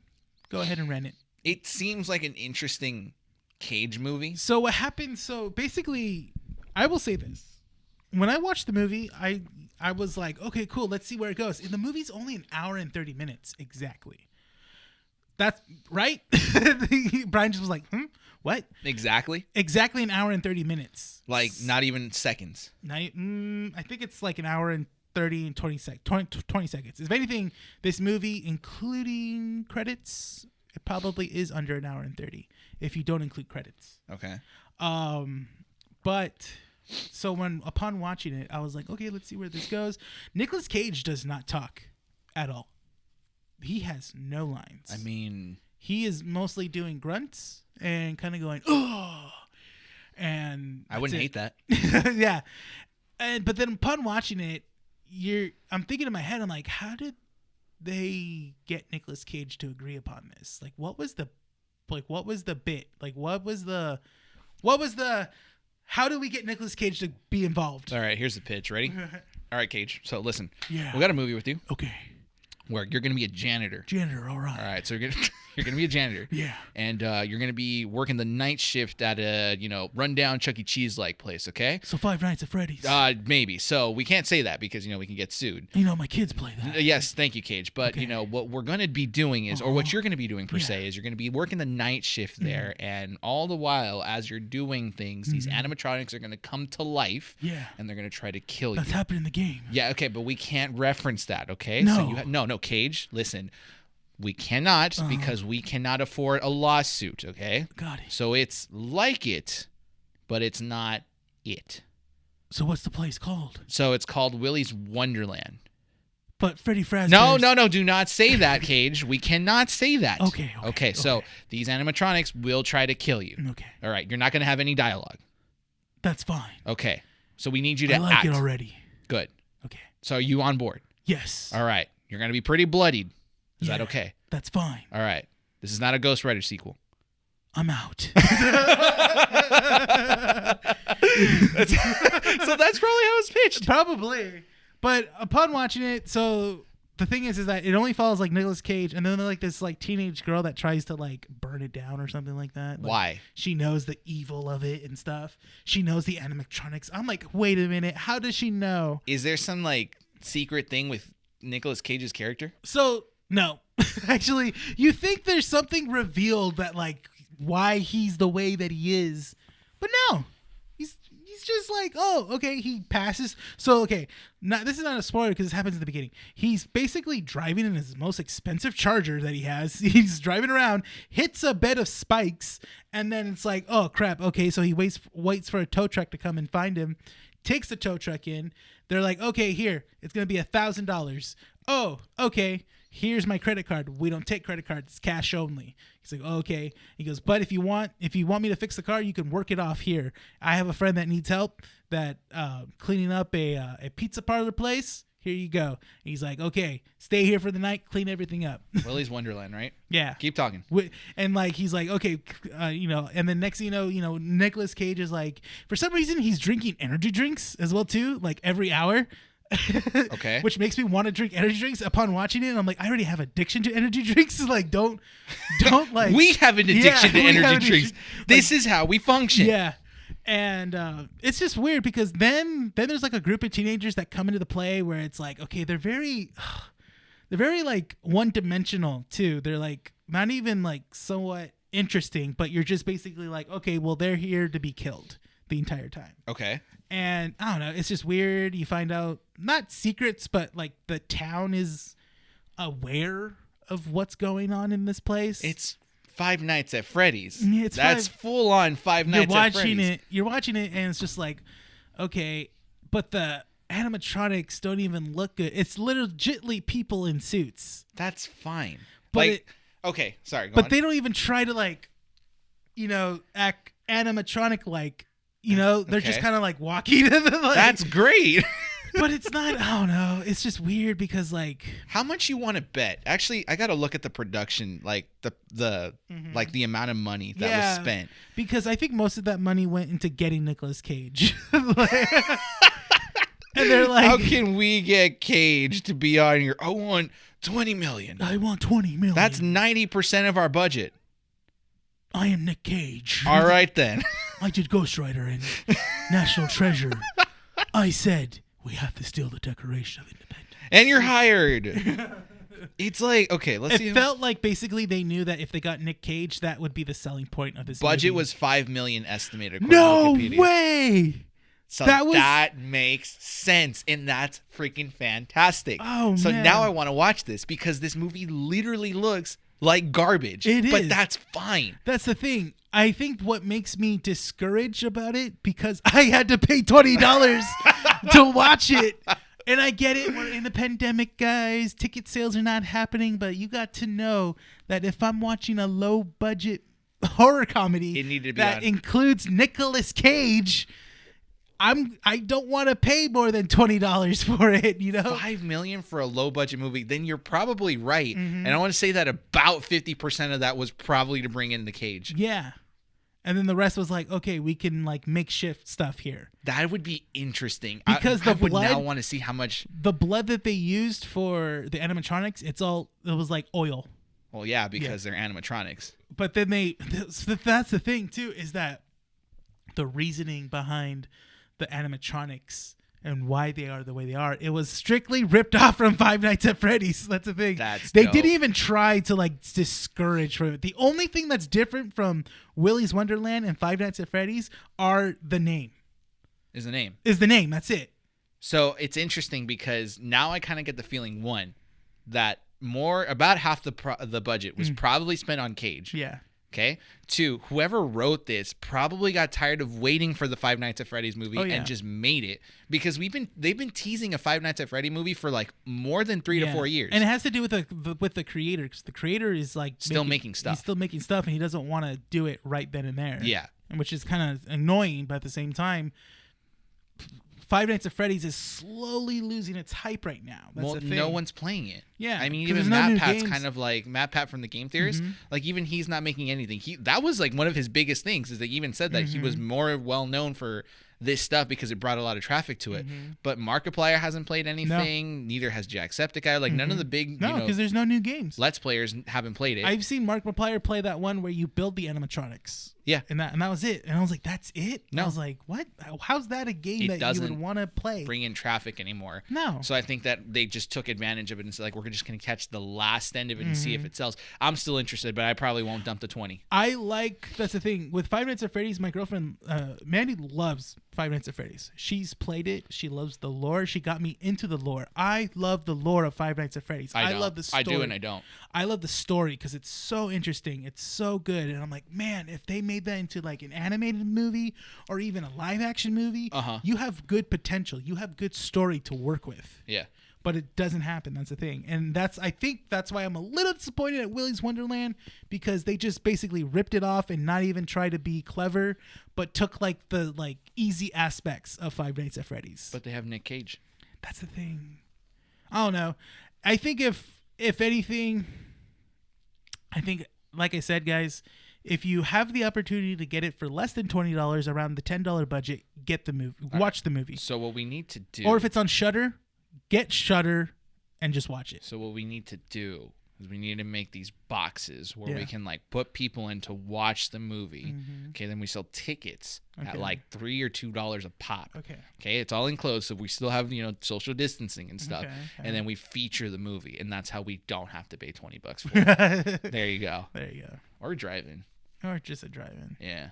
go ahead and rent it. It seems like an interesting Cage movie. So what happened? So basically, I will say this: when I watched the movie, I was like, okay, cool, let's see where it goes. And the movie's only an hour and 30 minutes exactly. That's right. Bryan just was like, what? Exactly Exactly an hour and 30 minutes. Like not even seconds. I think it's like an hour and 30 and 20 seconds. If anything, this movie, including credits, it probably is under an hour and 30 if you don't include credits. Okay. But so upon watching it, I was like, okay, let's see where this goes. Nicolas Cage does not talk at all. He has no lines. I mean, he is mostly doing grunts and kind of going, oh, and I wouldn't hate that. Yeah. But then upon watching it, I'm thinking in my head, I'm like, how did they get Nicolas Cage to agree upon this? Like, what was the bit? Like, what was the how do we get Nicolas Cage to be involved? All right, here's the pitch. Ready? All right, Cage. So listen, yeah, we got a movie with you. Okay. Where you're gonna be a janitor. All right. All right, so you're gonna be a janitor. Yeah. And you're gonna be working the night shift at a rundown Chuck E. Cheese like place. Okay. So Five Nights at Freddy's. Maybe. So we can't say that because we can get sued. My kids play that. Yes, thank you, Cage. But okay. What we're gonna be doing is, or what you're gonna be doing per se, is you're gonna be working the night shift there, and all the while as you're doing things, these animatronics are gonna come to life. Yeah. And they're gonna try to kill you. That's happened in the game. Yeah. Okay, but we can't reference that. Okay. No. So no, Cage. Listen. We cannot because we cannot afford a lawsuit, okay? Got it. So it's like it, but it's not it. So what's the place called? So it's called Willy's Wonderland. But Freddy Fazbear's... No, do not say that, Cage. We cannot say that. Okay. So these animatronics will try to kill you. Okay. All right, you're not going to have any dialogue. That's fine. Okay. So we need you to I like act. it already. Good. Okay. So are you on board? Yes. All right. You're going to be pretty bloodied. Is that okay? That's fine. All right. This is not a Ghost Rider sequel. I'm out. So that's probably how it's pitched. Probably. But upon watching it, so the thing is that it only follows like Nicolas Cage, and then like this like teenage girl that tries to like burn it down or something like that. Like, why? She knows the evil of it and stuff. She knows the animatronics. I'm like, wait a minute, how does she know? Is there some like secret thing with Nicolas Cage's character? So no, actually, you think there's something revealed that like why he's the way that he is, but no, he's just like, oh, okay, he passes. So okay, this is not a spoiler because this happens at the beginning. He's basically driving in his most expensive Charger that he has. He's driving around, hits a bed of spikes, and then it's like, oh crap, okay, so he waits for a tow truck to come and find him, takes the tow truck in. They're like, okay, here, it's gonna be $1,000. Oh, okay. Here's my credit card. We don't take credit cards. It's cash only. He's like, oh, okay. He goes, but if you want me to fix the car, you can work it off here. I have a friend that needs help that cleaning up a pizza parlor place. Here you go. And he's like, okay, stay here for the night, clean everything up. Willy's Wonderland, right? Yeah. Keep talking. And like he's like, okay, and then next thing you know, Nicolas Cage is like, for some reason he's drinking energy drinks as well too, like every hour. Okay. Which makes me want to drink energy drinks upon watching it. And I'm like, I already have addiction to energy drinks. Like, don't like. We have an addiction to energy drinks. This is how we function. Yeah. And it's just weird because then there's like a group of teenagers that come into the play where it's like, okay, they're very like one-dimensional too. They're like not even like somewhat interesting, but you're just basically like, okay, well, they're here to be killed the entire time. Okay. And I don't know, it's just weird. You find out not secrets, but like the town is aware of what's going on in this place. It's Five Nights at Freddy's. That's full on Five Nights at Freddy's. You're watching it, and it's just like, okay, but the animatronics don't even look good. It's legitimately people in suits. That's fine. But okay, sorry. Go but on. they don't even try to like, act animatronic like. They're just kind of like walking. That's great. But it's not, I don't know. It's just weird because like. How much you want to bet? Actually, I got to look at the production, like the like the amount of money that was spent. Because I think most of that money went into getting Nicolas Cage. And they're like. How can we get Cage to be on here? I want $20 million. I want $20 million. That's 90% of our budget. I am Nick Cage. All right then. I did Ghost Rider and National Treasure. I said we have to steal the Declaration of Independence. And you're hired. It's like, okay, let's see. It felt like basically they knew that if they got Nick Cage, that would be the selling point of this budget movie. was $5 million estimated. No Wikipedia. way. So that makes sense, and that's freaking fantastic. Oh, so man. now I want to watch this because this movie literally looks like garbage. It but is. That's fine. That's the thing. I think what makes me discouraged about it, because I had to pay $20 to watch it. And I get it. We're in a pandemic, guys. Ticket sales are not happening. But you got to know that if I'm watching a low-budget horror comedy It needed to be that on. includes Nicolas Cage, I don't want to pay more than $20 for it, you know? $5 million for a low budget movie, then you're probably right. Mm-hmm. And I want to say that about 50% of that was probably to bring in the Cage. Yeah. And then the rest was like, okay, we can like makeshift stuff here. That would be interesting. Because I the would blood- now want to see how much. The blood that they used for the animatronics, it was like oil. Well, yeah, because they're animatronics. But then that's the thing too, is that the reasoning behind the animatronics and why they are the way they are, it was strictly ripped off from Five Nights at Freddy's. That's the thing. They dope. didn't even try to like discourage from it. The only thing that's different from Willy's Wonderland and Five Nights at Freddy's are the name. Is the name. That's it. So it's interesting because now I kind of get the feeling, one, that about half the budget was probably spent on Cage. Yeah. Okay. Two, whoever wrote this probably got tired of waiting for the Five Nights at Freddy's movie and just made it, because they've been teasing a Five Nights at Freddy movie for like more than 3 to 4 years. And it has to do with the creator, because the creator is like still making stuff. He's still making stuff, and he doesn't want to do it right then and there. Yeah. And which is kind of annoying, but at the same time, Five Nights at Freddy's is slowly losing its hype right now. That's the thing. No one's playing it. Yeah, I mean, 'cause even there's no new MatPat's games. kind of like MatPat from the Game Theorist. Like, even he's not making anything. That was like one of his biggest things, is they even said that he was more well known for this stuff because it brought a lot of traffic to it. But Markiplier hasn't played anything. Neither has Jacksepticeye. Like, none of the big, because there's no new games. Let's Players haven't played it. I've seen Markiplier play that one where you build the animatronics. Yeah. And that was it. And I was like, that's it? No. I was like, what? How's that a game that you would want to play? Bring in traffic anymore. No. So I think that they just took advantage of it and said, like, we're just going to catch the last end of it and see if it sells. I'm still interested, but I probably won't dump the 20. That's the thing. With Five Nights at Freddy's, my girlfriend, Mandy, loves Five Nights at Freddy's. She's played it. She loves the lore. She got me into the lore. I love the lore of Five Nights at Freddy's. I love the story. I do and I don't. I love the story because it's so interesting. It's so good. And I'm like, man, if they made that into like an animated movie or even a live action movie, you have good potential. You have good story to work with. Yeah. But it doesn't happen. That's the thing. And I think that's why I'm a little disappointed at Willy's Wonderland, because they just basically ripped it off and not even try to be clever, but took like the easy aspects of Five Nights at Freddy's. But they have Nick Cage. That's the thing. I don't know. I think if anything, like I said, guys, if you have the opportunity to get it for less than $20, around the $10 budget, get the movie. Watch the movie. So what we need to do, or if it's on Shudder, get Shudder and just watch it. So what we need to do is we need to make these boxes where we can like put people in to watch the movie. Okay, then we sell tickets at like $3 or $2 a pop. Okay, it's all enclosed, so we still have social distancing and stuff. And then we feature the movie, and that's how we don't have to pay $20 for it. There you go. There you go. Or drive-in. Or just a drive-in. Yeah.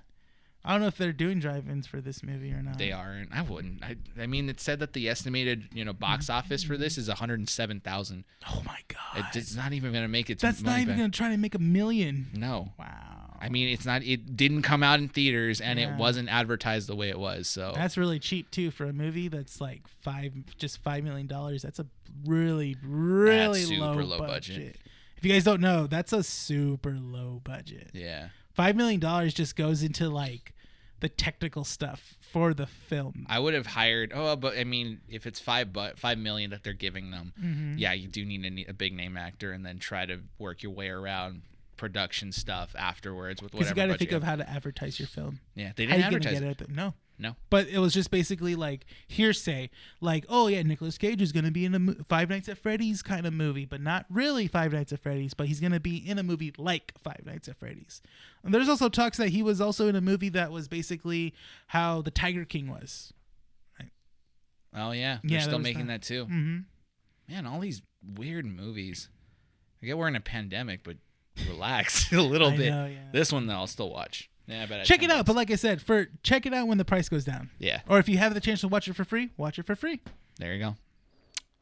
I don't know if they're doing drive-ins for this movie or not. They aren't. I wouldn't. I mean, it said that the estimated, box office for this is 107,000. Oh my god! It's not even going to make it. That's not even going to try to make $1 million. No. Wow. I mean, it's not. It didn't come out in theaters, and it wasn't advertised the way it was. So that's really cheap too for a movie that's like $5 million. That's a really low budget. If you guys don't know, that's a super low budget. Yeah. $5 million just goes into like the technical stuff for the film. I would have hired. But I mean, if it's $5 million that they're giving them, yeah, you do need a big name actor, and then try to work your way around production stuff afterwards with whatever. Because you got to think of how to advertise your film. Yeah, they didn't advertise it. No. No. But it was just basically like hearsay. Like, oh yeah, Nicolas Cage is going to be in a Five Nights at Freddy's kind of movie, but not really Five Nights at Freddy's, but he's going to be in a movie like Five Nights at Freddy's. And there's also talks that he was also in a movie that was basically how the Tiger King was. Right? Oh yeah. They're still making that too. Man, all these weird movies. I get we're in a pandemic, but relax a little bit. Know, yeah. This one though, I'll still watch. Yeah, but check it out. But like I said, check it out when the price goes down. Yeah. Or if you have the chance to watch it for free, watch it for free. There you go.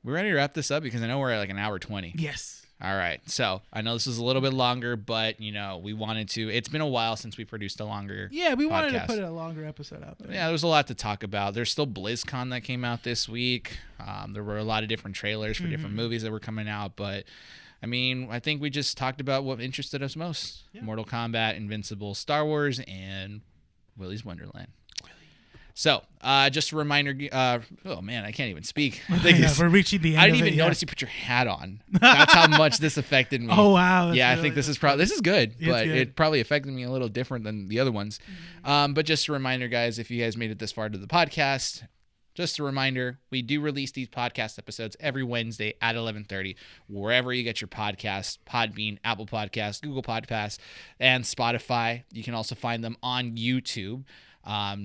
We're ready to wrap this up because I know we're at like an hour 20. Yes. All right. So I know this is a little bit longer, but we wanted to. It's been a while since we produced a longer. Yeah, we wanted podcast. to put a longer episode out there. Yeah, there was a lot to talk about. There's still BlizzCon that came out this week. There were a lot of different trailers for different movies that were coming out, but I mean, I think we just talked about what interested us most: Mortal Kombat, Invincible, Star Wars, and Willy's Wonderland. So, just a reminder. Oh man, I can't even speak. We're reaching the end. I didn't even notice you put your hat on. That's how much this affected me. Oh wow. Yeah, I think this is good, but good. it probably affected me a little different than the other ones. But just a reminder, guys, if you guys made it this far to the podcast, just a reminder, we do release these podcast episodes every Wednesday at 11:30, wherever you get your podcasts: Podbean, Apple Podcasts, Google Podcasts, and Spotify. You can also find them on YouTube.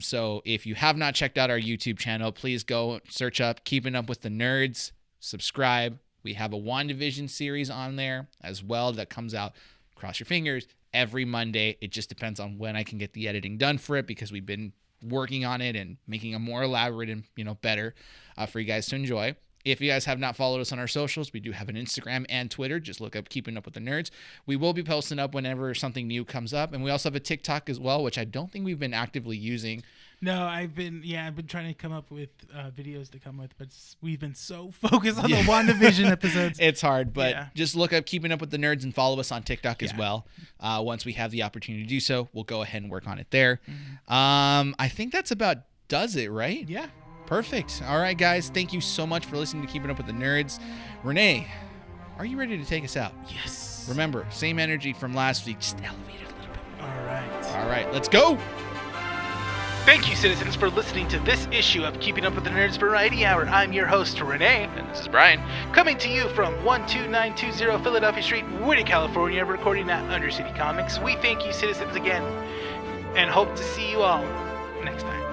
So if you have not checked out our YouTube channel, please go search up Keeping Up with the Nerds, subscribe. We have a WandaVision series on there as well that comes out, cross your fingers, every Monday. It just depends on when I can get the editing done for it because we've been working on it and making a more elaborate and better for you guys to enjoy. If you guys have not followed us on our socials, we do have an Instagram and Twitter. Just look up Keeping Up with the Nerds. We will be posting up whenever something new comes up. And we also have a TikTok as well, which I don't think we've been actively using. No, I've been trying to come up with videos to come with, but we've been so focused on the WandaVision episodes. It's hard, but just look up Keeping Up with the Nerds and follow us on TikTok as well. Once we have the opportunity to do so, we'll go ahead and work on it there. I think that's about does it, right? Yeah. Perfect. All right, guys. Thank you so much for listening to Keeping Up with the Nerds. Renee, are you ready to take us out? Yes. Remember, same energy from last week, just elevate it a little bit. All right, let's go. Thank you, citizens, for listening to this issue of Keeping Up with the Nerds Variety Hour. I'm your host, Rene. And this is Bryan. Coming to you from 12920 Philadelphia Street, Woody, California, recording at Undercity Comics. We thank you, citizens, again, and hope to see you all next time.